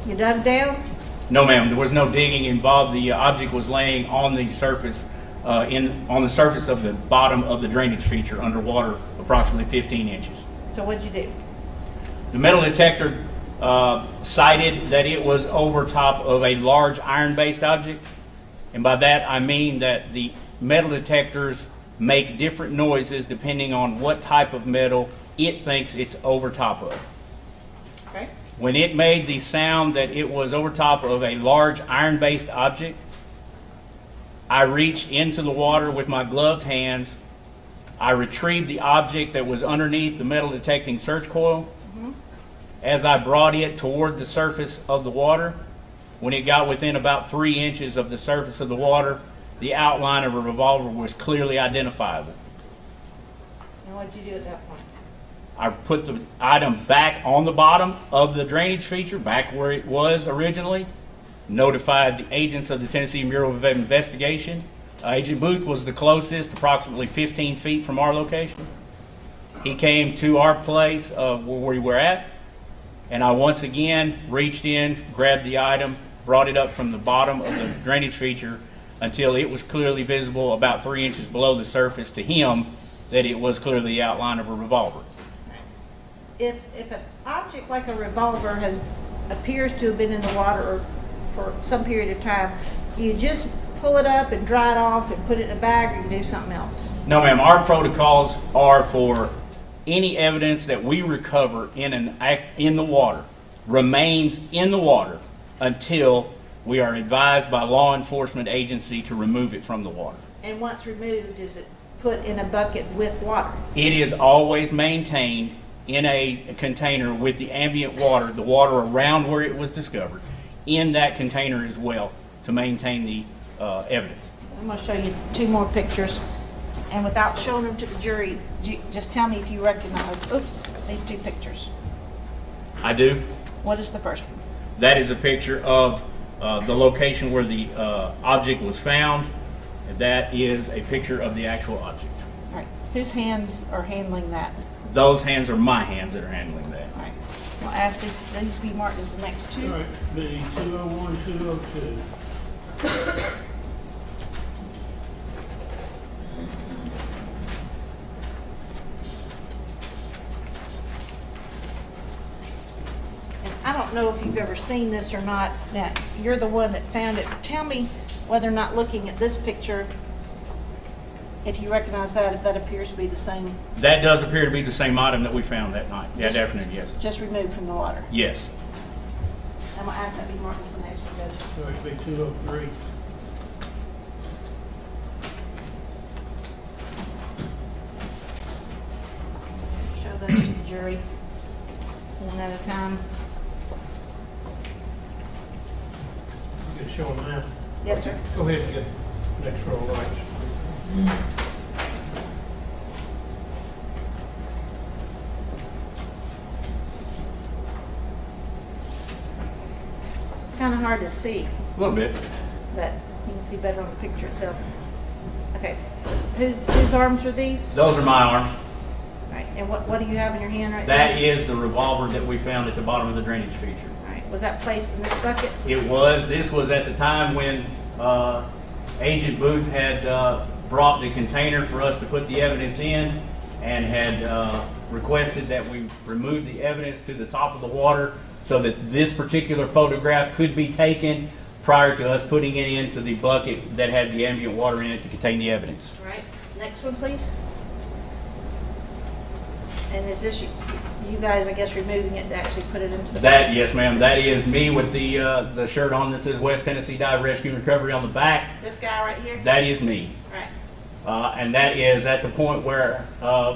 you dug down? No, ma'am. There was no digging involved. The object was laying on the surface, on the surface of the bottom of the drainage feature underwater, approximately 15 inches. So what'd you do? The metal detector cited that it was over top of a large iron-based object, and by that I mean that the metal detectors make different noises depending on what type of metal it thinks it's over top of. Okay. When it made the sound that it was over top of a large iron-based object, I reached into the water with my gloved hands. I retrieved the object that was underneath the metal detecting search coil, as I brought it toward the surface of the water, when it got within about 3 inches of the surface of the water, the outline of a revolver was clearly identifiable. And what'd you do at that point? I put the item back on the bottom of the drainage feature, back where it was originally, notified the agents of the Tennessee Bureau of Investigation. Agent Booth was the closest, approximately 15 feet from our location. He came to our place where we were at, and I once again reached in, grabbed the item, brought it up from the bottom of the drainage feature until it was clearly visible about 3 inches below the surface to him that it was clearly the outline of a revolver. If an object like a revolver appears to have been in the water for some period of time, do you just pull it up and dry it off and put it in a bag, or you do something else? No, ma'am. Our protocols are for any evidence that we recover in the water remains in the water until we are advised by law enforcement agency to remove it from the water. And once removed, is it put in a bucket with water? It is always maintained in a container with the ambient water, the water around where it was discovered, in that container as well to maintain the evidence. I'm going to show you 2 more pictures. And without showing them to the jury, just tell me if you recognize, these 2 pictures. I do. What is the first one? That is a picture of the location where the object was found. That is a picture of the actual object. All right. Whose hands are handling that? Those hands are my hands that are handling that. All right. I'll ask these be marked as the next 2. All right, B 201, 202. And I don't know if you've ever seen this or not. Now, you're the one that found it. Tell me whether or not looking at this picture, if you recognize that, if that appears to be the same. That does appear to be the same item that we found that night. Yeah, definitely, yes. Just removed from the water. Yes. I'm going to ask that be marked as the next one, Judge. All right, B 203. Show those to the jury one at a time. You can show them now. Yes, sir. Go ahead and get next row of lights. It's kind of hard to see, A little bit. but you can see better on the picture itself. Okay. Whose arms are these? Those are my arms. All right. And what do you have in your hand right now? That is the revolver that we found at the bottom of the drainage feature. All right. Was that placed in this bucket? It was. This was at the time when Agent Booth had brought the container for us to put the evidence in and had requested that we remove the evidence to the top of the water so that this particular photograph could be taken prior to us putting it into the bucket that had the ambient water in it to contain the evidence. All right. Next one, please. And is this you guys, I guess, removing it to actually put it into the That, yes, ma'am. That is me with the shirt on that says West Tennessee Dive Rescue and Recovery on the back. This guy right here? That is me. All right. And that is at the point where,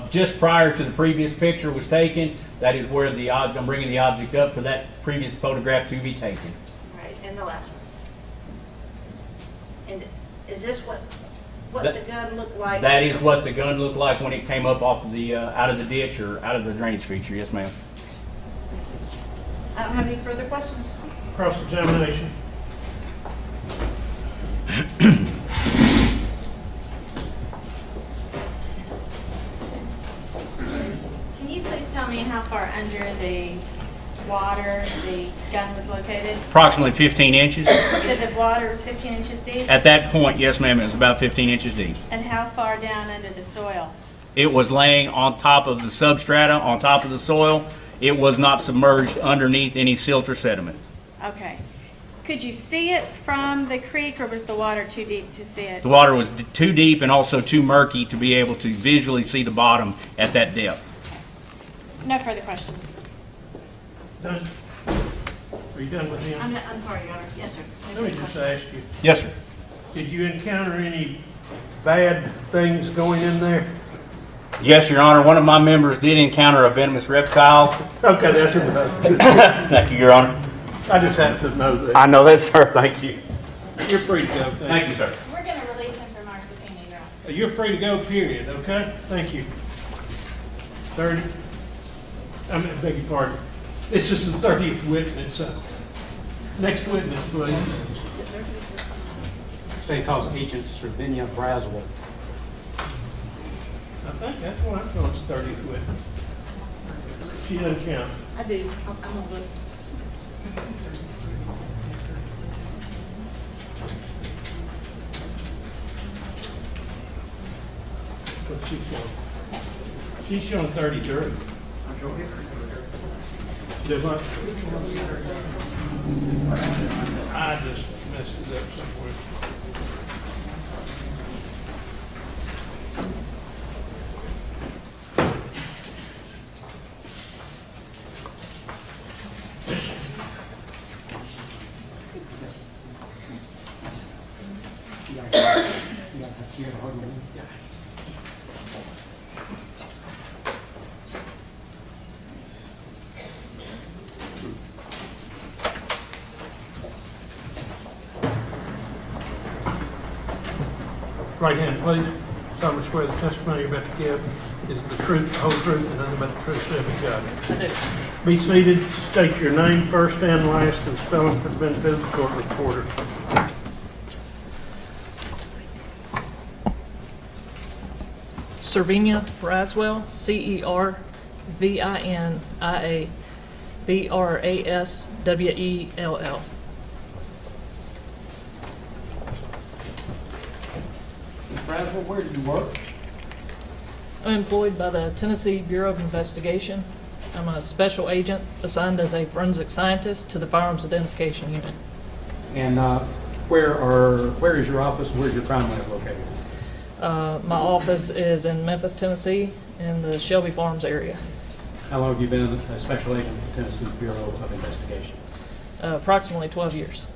just prior to the previous picture was taken, that is where I'm bringing the object up for that previous photograph to be taken. All right. And the last one. And is this what That- the gun looked like? That is what the gun looked like when it came up off of the, out of the ditch or out of the drainage feature. Yes, ma'am. I don't have any further questions. Cross-examination. Can you please tell me how far under the water the gun was located? Approximately 15 inches. So the water was 15 inches deep? At that point, yes, ma'am, it was about 15 inches deep. And how far down under the soil? It was laying on top of the substrata, on top of the soil. It was not submerged underneath any silt or sediment. Okay. Could you see it from the creek, or was the water too deep to see it? The water was too deep and also too murky to be able to visually see the bottom at that depth. No further questions. Done? Are you done with him? I'm sorry, Your Honor. Yes, sir. Let me just ask you, Yes, sir. did you encounter any bad things going in there? Yes, Your Honor. One of my members did encounter a venomous reptile. Okay, that's enough. Thank you, Your Honor. I just have to know that. I know that, sir. Thank you. You're free to go. Thank you, sir. We're going to release him from our subpoena, Your Honor. You're free to go, period, okay? Thank you. 30. I beg your pardon. This is the 30th witness. Next witness, please. State calls Agent Servinia Braswell. I think that's what I'm calling 30th witness. She doesn't count. I do. I'm gonna look. What's she showing? She's showing 33. Did what? I just messed it up somewhere. Right hand, please. Solemnly swear the testimony you're about to give is the truth, the whole truth, and nothing but the truth, so help you God. Be seated. State your name first and last, and spelling for the benefit of the court reporter. Servinia Braswell, Cervinia Braswell. Braswell, where do you work? I'm employed by the Tennessee Bureau of Investigation. I'm a special agent assigned as a forensic scientist to the Firearms Identification Unit. And where is your office? Where's your crime lab located? My office is in Memphis, Tennessee, in the Shelby Farms area. How long have you been a special agent with the Tennessee Bureau of Investigation? Approximately 12 years.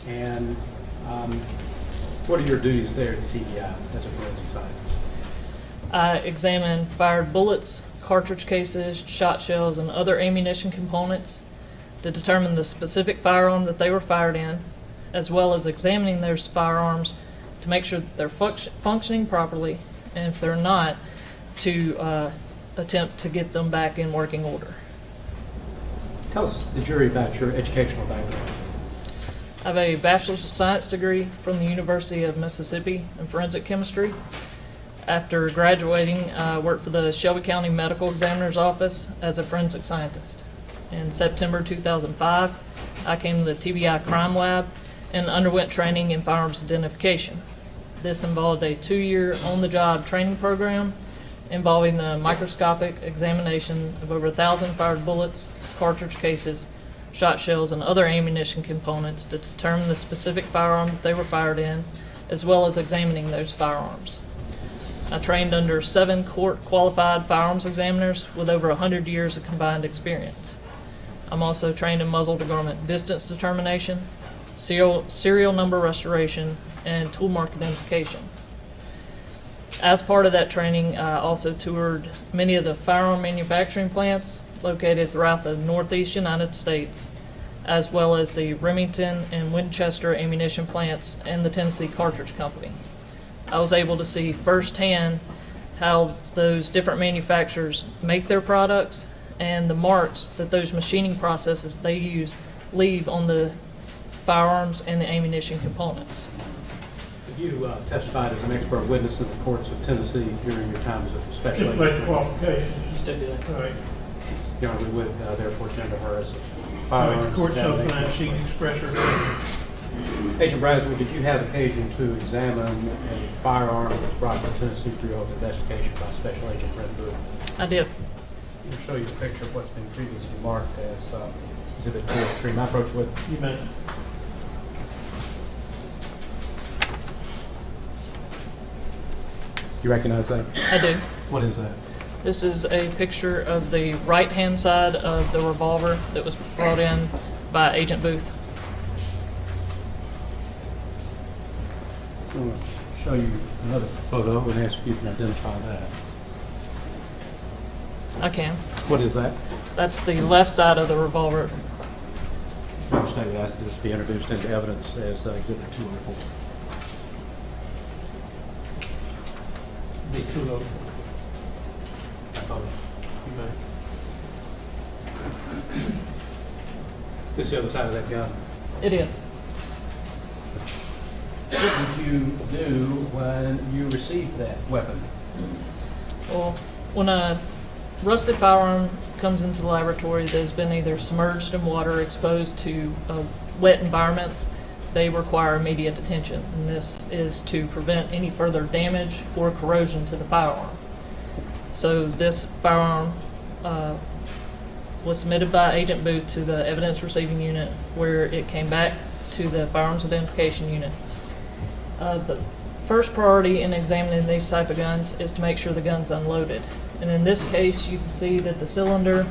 And what are your duties there at the TBI as a forensic scientist? I examine fired bullets, cartridge cases, shot shells, and other ammunition components to determine the specific firearm that they were fired in, as well as examining those firearms to make sure that they're functioning properly, and if they're not, to attempt to get them back in working order. Tell us, the jury, about your educational background. I have a Bachelor's of Science degree from the University of Mississippi in forensic chemistry. After graduating, I worked for the Shelby County Medical Examiner's Office as a forensic scientist. In September 2005, I came to the TBI Crime Lab and underwent training in firearms identification. This involved a 2-year on-the-job training program involving the microscopic examination of over 1,000 fired bullets, cartridge cases, shot shells, and other ammunition components to determine the specific firearm that they were fired in, as well as examining those firearms. I trained under 7 court-qualified firearms examiners with over 100 years of combined experience. I'm also trained in muzzle-to-garment distance determination, serial number restoration, and tool mark identification. As part of that training, I also toured many of the firearm manufacturing plants located throughout the Northeast United States, as well as the Remington and Winchester ammunition plants and the Tennessee Cartridge Company. I was able to see firsthand how those different manufacturers make their products and the marks that those machining processes they use leave on the firearms and the ammunition components. You testified as an expert witness in the courts of Tennessee during your time as a special Stipulate agent. qualifications. Stipulate. All right. Your Honor, we would therefore tender her as a All right, firearms the court shall examination. find she express her opinion. Agent Braswell, did you have occasion to examine a firearm that was brought to the Tennessee Bureau of Investigation by Special Agent Brent? I did. We'll show you a picture of what's been previously marked as Exhibit 203. My approach with You may. you recognize that? I do. What is that? This is a picture of the right-hand side of the revolver that was brought in by Agent Booth. I'm going to show you another photo and ask if you can identify that. I can. What is that? That's the left side of the revolver. I understand you asked this to be introduced into evidence as Exhibit 204. Be 204. You may. This is the other side of that gun. It is. What did you do when you received that weapon? Well, when a rusted firearm comes into the laboratory that has been either submerged in water, exposed to wet environments, they require immediate attention. And this is to prevent any further damage or corrosion to the firearm. So this firearm was submitted by Agent Booth to the evidence receiving unit, where it came back to the firearms identification unit. The first priority in examining these type of guns is to make sure the gun's unloaded. And in this case, you can see that the cylinder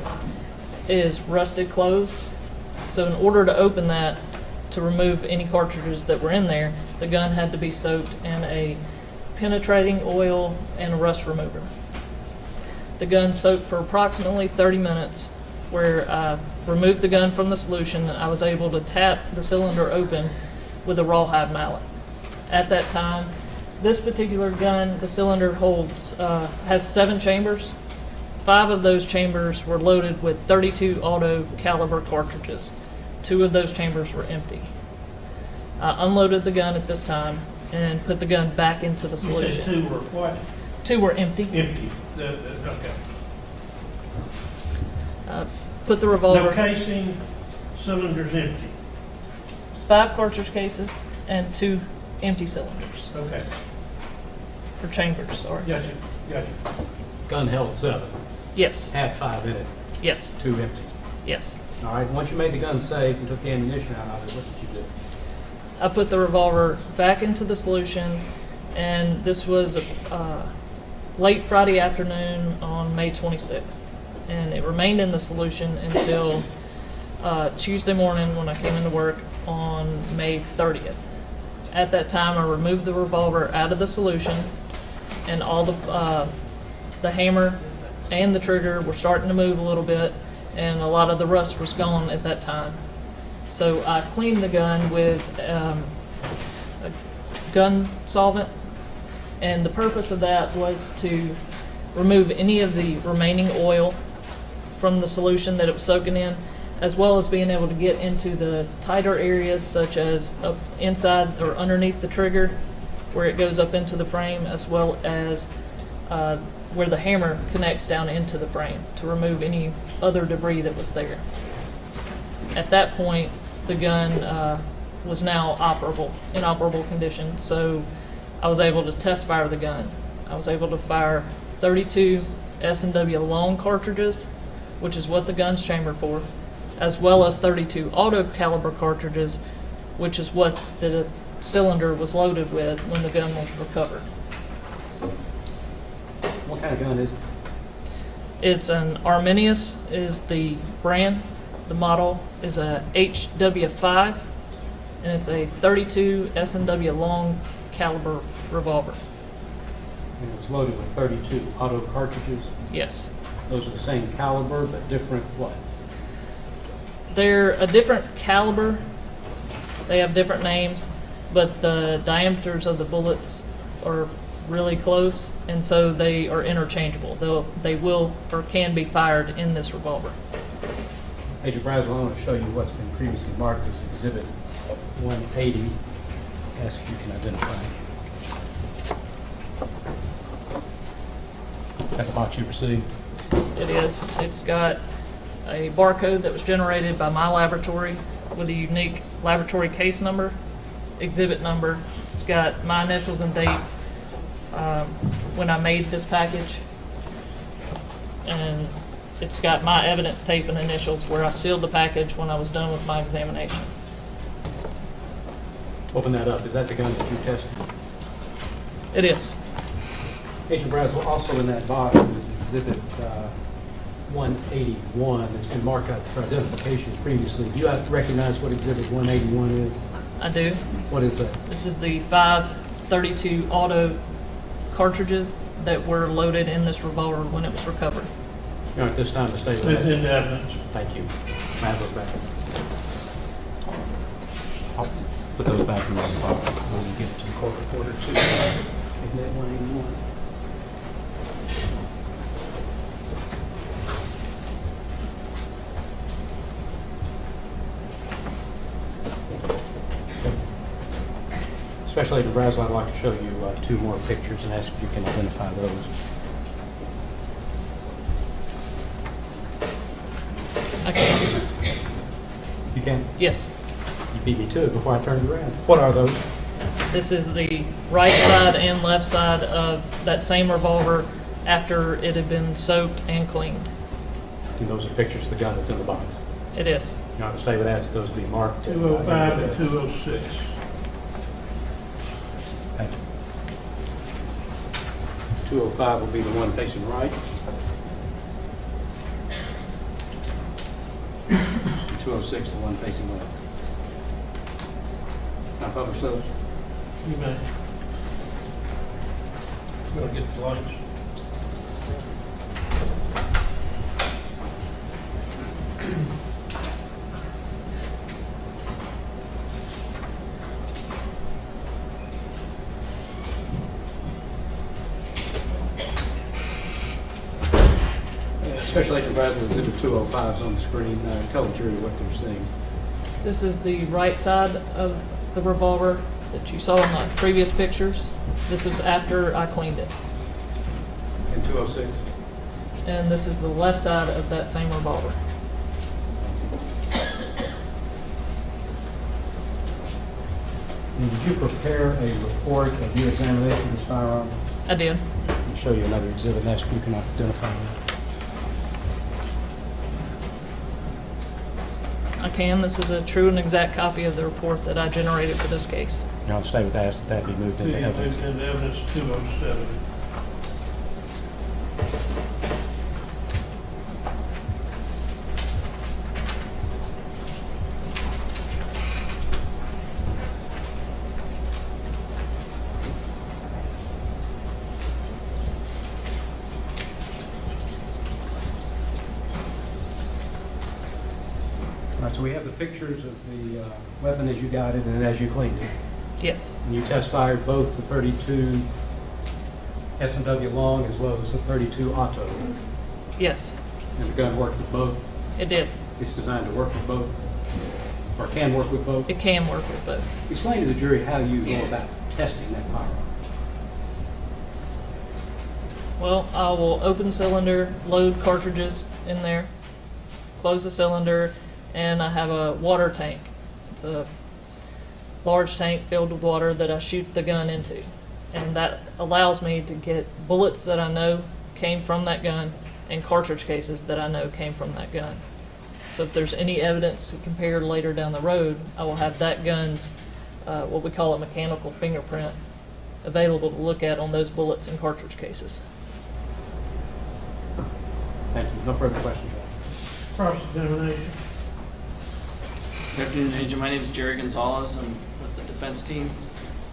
is rusted closed. So in order to open that, to remove any cartridges that were in there, the gun had to be soaked in a penetrating oil and a rust remover. The gun soaked for approximately 30 minutes, where I removed the gun from the solution. I was able to tap the cylinder open with a rawhide mallet. At that time, this particular gun, the cylinder has 7 chambers. 5 of those chambers were loaded with 32 auto caliber cartridges. 2 of those chambers were empty. I unloaded the gun at this time and put the gun back into the solution. You said 2 were what? 2 were empty. Empty. Okay. Put the revolver. No casing, cylinders empty. 5 cartridge cases and 2 empty cylinders, Okay. or chambers, sorry. Gotcha. Gotcha. Gun held 7, Yes, had 5 in it, yes, 2 empty. yes. All right, once you made the gun safe and took the ammunition out of it, what did you do? I put the revolver back into the solution, and this was late Friday afternoon on May 26th. And it remained in the solution until Tuesday morning when I came into work on May 30th. At that time, I removed the revolver out of the solution, and all the hammer and the trigger were starting to move a little bit, and a lot of the rust was gone at that time. So I cleaned the gun with a gun solvent, and the purpose of that was to remove any of the remaining oil from the solution that it was soaking in, as well as being able to get into the tighter areas, such as up inside or underneath the trigger where it goes up into the frame, as well as where the hammer connects down into the frame, to remove any other debris that was there. At that point, the gun was now inoperable condition, so I was able to test fire the gun. I was able to fire 32 S&W long cartridges, which is what the gun's chambered for, as well as 32 auto caliber cartridges, which is what the cylinder was loaded with when the gun was recovered. What kind of gun is it? It's an Arminius is the brand. The model is a HW5, and it's a 32 S&W long caliber revolver. And it was loaded with 32 auto cartridges. Yes. Those are the same caliber, but different what? They're a different caliber. They have different names, but the diameters of the bullets are really close, and so they are interchangeable. They will or can be fired in this revolver. Agent Braswell, I want to show you what's been previously marked as Exhibit 180. Ask if you can identify. That the box you received? It is. It's got a barcode that was generated by my laboratory with a unique laboratory case number, exhibit number. It's got my initials and date when I made this package. And it's got my evidence tape and initials where I sealed the package when I was done with my examination. Open that up. Is that the gun that you tested? It is. Agent Braswell, also in that box is Exhibit 181 that's been marked out for identification previously. Do you recognize what Exhibit 181 is? I do. What is that? This is the 532 auto cartridges that were loaded in this revolver when it was recovered. Your Honor, at this time, the state will Move ask. into evidence. Thank you. May I have those back? I'll put those back in the file when we get to the court reporter too. Isn't that 181? Special Agent Brazel, I'd like to show you two more pictures and ask if you can identify those. I can. You can? Yes. You beat me to it before I turned around. What are those? This is the right side and left side of that same revolver after it had been soaked and cleaned. And those are pictures of the gun that's in the box. It is. Now, the state would ask if those be marked. 205 and 206. Thank you. 205 will be the one facing right. 206, the one facing left. Can I publish those? You may. We'll get the lights. Special Agent Brazel, Exhibit 205 is on the screen. Tell the jury what they're seeing. This is the right side of the revolver that you saw in the previous pictures. This is after I cleaned it. And 206? And this is the left side of that same revolver. And did you prepare a report of your examination of this firearm? I did. I'll show you another exhibit and ask if you can identify that. I can. This is a true and exact copy of the report that I generated for this case. Now, the state would ask that that be moved into evidence. Moved into evidence 207. All right, so we have the pictures of the weapon as you got it and as you cleaned it. Yes. And you testified both the 32 S&W long as well as the 32 auto. Yes. And the gun worked with both. It did. It's designed to work with both, or can work with both. It can work with both. Explain to the jury how you go about testing that firearm. Well, I will open the cylinder, load cartridges in there, close the cylinder, and I have a water tank. It's a large tank filled with water that I shoot the gun into. And that allows me to get bullets that I know came from that gun and cartridge cases that I know came from that gun. So if there's any evidence to compare later down the road, I will have that gun's, what we call a mechanical fingerprint, available to look at on those bullets and cartridge cases. Thank you. No further questions. Cross-examination. Good afternoon, Agent. My name is Jerry Gonzalez. I'm with the defense team.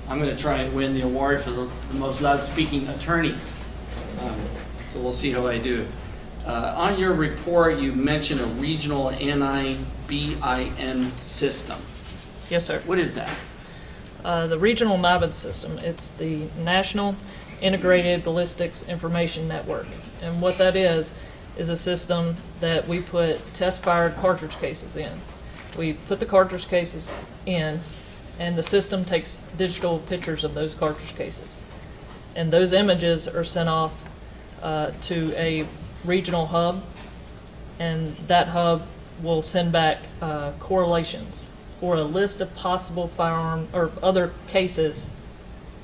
I'm going to try and win the award for the most loud-speaking attorney. So we'll see how I do. On your report, you mentioned a regional NIBIN system. Yes, sir. What is that? The regional NIBIN system, it's the National Integrated Ballistics Information Network. And what that is a system that we put test-fired cartridge cases in. We put the cartridge cases in, and the system takes digital pictures of those cartridge cases. And those images are sent off to a regional hub, and that hub will send back correlations or a list of possible firearm or other cases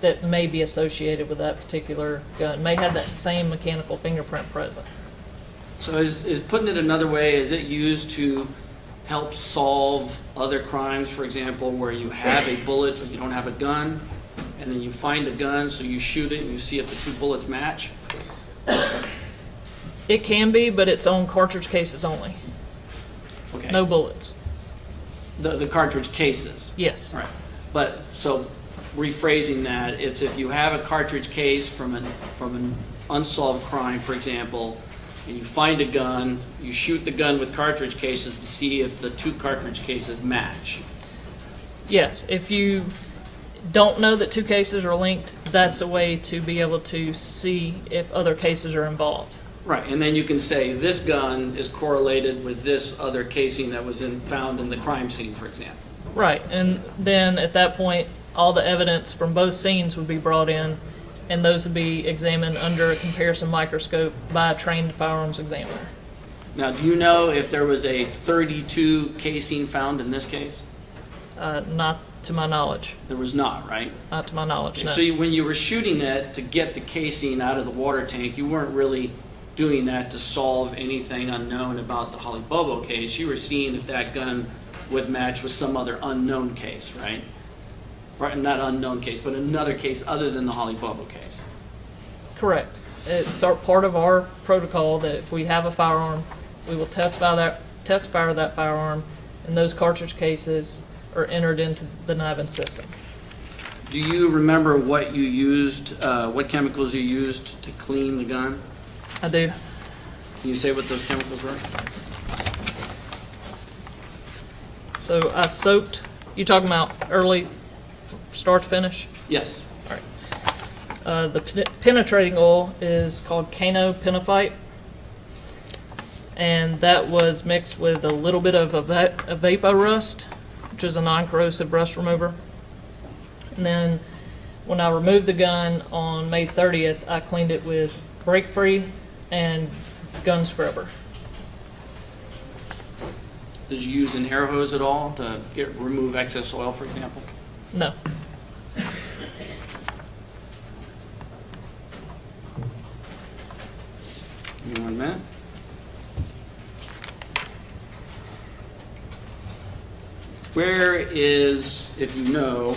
that may be associated with that particular gun, may have that same mechanical fingerprint present. So is putting it another way, is it used to help solve other crimes, for example, where you have a bullet but you don't have a gun, and then you find a gun, so you shoot it and you see if the two bullets match? It can be, but it's on cartridge cases only. Okay. No bullets. The cartridge cases? Yes. Right. But, so rephrasing that, it's if you have a cartridge case from an unsolved crime, for example, and you find a gun, you shoot the gun with cartridge cases to see if the two cartridge cases match. Yes, if you don't know that two cases are linked, that's a way to be able to see if other cases are involved. Right, and then you can say this gun is correlated with this other casing that was found in the crime scene, for example. Right, and then at that point, all the evidence from both scenes would be brought in, and those would be examined under a comparison microscope by a trained firearms examiner. Now, do you know if there was a .32 casing found in this case? Not to my knowledge. There was not, right? Not to my knowledge, no. So when you were shooting it to get the casing out of the water tank, you weren't really doing that to solve anything unknown about the Holly Bobo case. You were seeing if that gun would match with some other unknown case, right? Right, not unknown case, but another case other than the Holly Bobo case. Correct. It's part of our protocol that if we have a firearm, we will test fire that firearm, and those cartridge cases are entered into the NIBIN system. Do you remember what you used, what chemicals you used to clean the gun? I do. Can you say what those chemicals were? So I soaked, you talking about early start to finish? Yes. All right. The penetrating oil is called Canophenophyte, and that was mixed with a little bit of a Vapor Rust, which is a non-corrosive rust remover. And then when I removed the gun on May 30th, I cleaned it with Break Free and gun scrubber. Did you use an air hose at all to remove excess oil, for example? No. Give me 1 minute. Where is, if you know,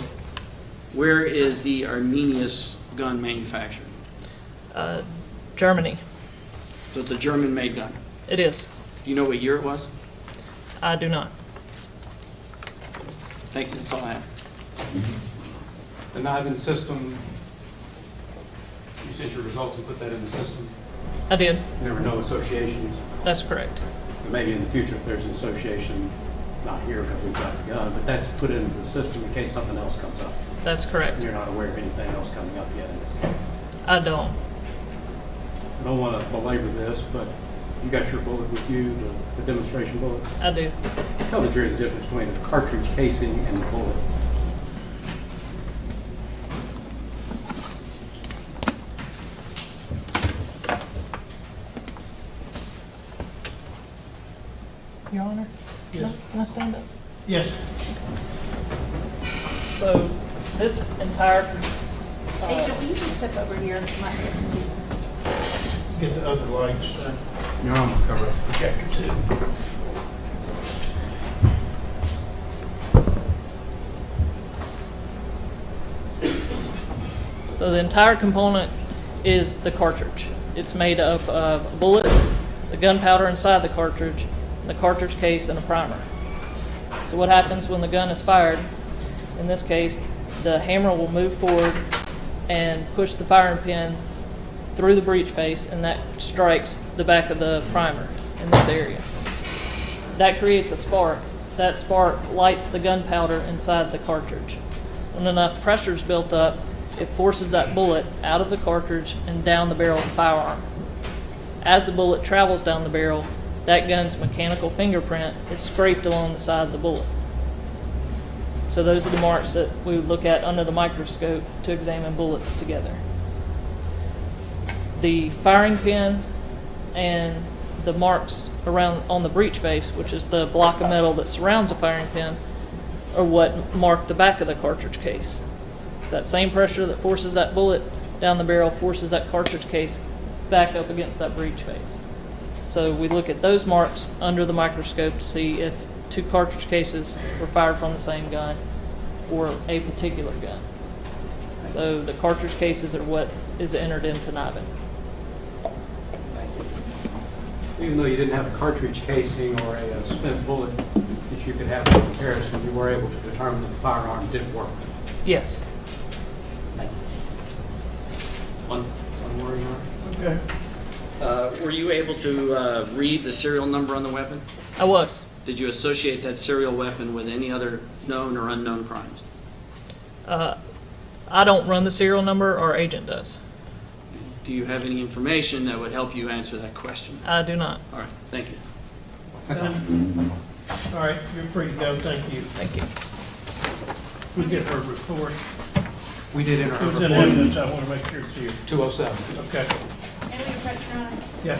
where is the Arminius gun manufactured? Germany. So it's a German-made gun. It is. Do you know what year it was? I do not. Thank you, that's all I have. The NIBIN system, you sent your results and put that in the system? I did. There were no associations? That's correct. And maybe in the future, if there's an association, not here because we've got the gun, but that's put into the system in case something else comes up. That's correct. And you're not aware of anything else coming up yet in this case. I don't. I don't want to belabor this, but you got your bullet with you, the demonstration bullet. I do. Tell the jury the difference between the cartridge casing and the bullet. Your Honor? Yes. Can I stand up? Yes. So this entire, Agent, will you just step over here and might be able to see? Get the other lights. Your arm will cover up. Chapter 2. so the entire component is the cartridge. It's made up of a bullet, the gunpowder inside the cartridge, the cartridge case, and a primer. So what happens when the gun is fired? In this case, the hammer will move forward and push the firing pin through the breech face, and that strikes the back of the primer in this area. That creates a spark. That spark lights the gunpowder inside the cartridge. When enough pressure is built up, it forces that bullet out of the cartridge and down the barrel of the firearm. As the bullet travels down the barrel, that gun's mechanical fingerprint is scraped along the side of the bullet. So those are the marks that we would look at under the microscope to examine bullets together. The firing pin and the marks around on the breech face, which is the block of metal that surrounds the firing pin, are what mark the back of the cartridge case. It's that same pressure that forces that bullet down the barrel, forces that cartridge case back up against that breech face. So we look at those marks under the microscope to see if two cartridge cases were fired from the same gun or a particular gun. So the cartridge cases are what is entered into NIBIN. Even though you didn't have a cartridge casing or a spent bullet that you could have for comparison, you were able to determine that the firearm did work. Yes. Thank you. One more, Your Honor. Okay. Were you able to read the serial number on the weapon? I was. Did you associate that serial weapon with any other known or unknown crimes? I don't run the serial number, our agent does. Do you have any information that would help you answer that question? I do not. All right, thank you. All right, you're free to go, thank you. Thank you. We get her report. We did enter It a was in report, evidence, I want to make sure it's here. 207. Okay, And we put your own. yeah.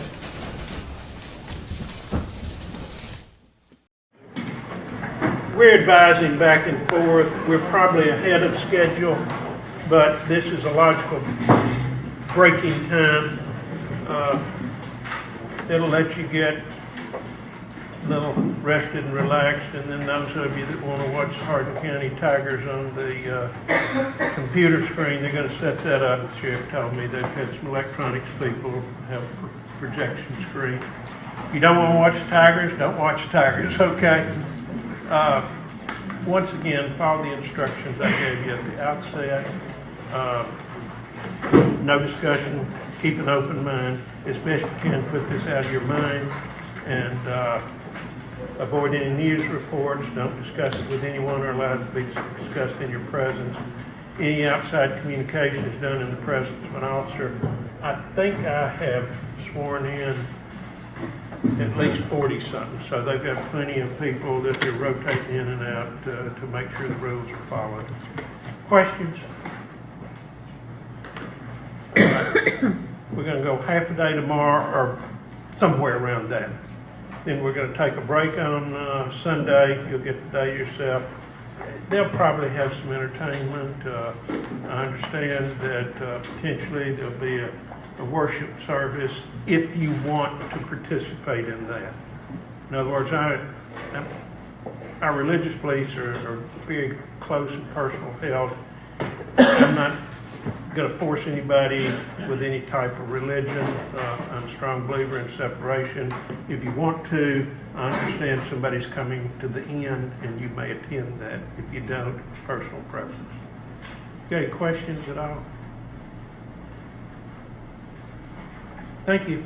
We're advising back and forth. We're probably ahead of schedule, but this is a logical breaking time. It'll let you get a little rested and relaxed, and then those of you that want to watch the Hardin County Tigers on the computer screen, they're going to set that up. The sheriff told me they've had some electronics people have a projection screen. If you don't want to watch the Tigers, don't watch the Tigers, okay? Once again, follow the instructions I gave you at the outset. No discussion, keep an open mind. As best you can, put this out of your mind, and avoid any news reports. Don't discuss it with anyone or allow it to be discussed in your presence. Any outside communication is done in the presence of an officer. I think I have sworn in at least 40-something, so they've got plenty of people that they're rotating in and out to make sure the rules are followed. Questions? All right. We're going to go half a day tomorrow, or somewhere around that. Then we're going to take a break on Sunday. You'll get the day yourself. They'll probably have some entertainment. I understand that potentially there'll be a worship service if you want to participate in that. In other words, our religious beliefs are very close and personal held. I'm not going to force anybody with any type of religion. I'm a strong believer in separation. If you want to, I understand somebody's coming to the end and you may attend that. If you don't, it's personal preference. You got any questions at all? Thank you.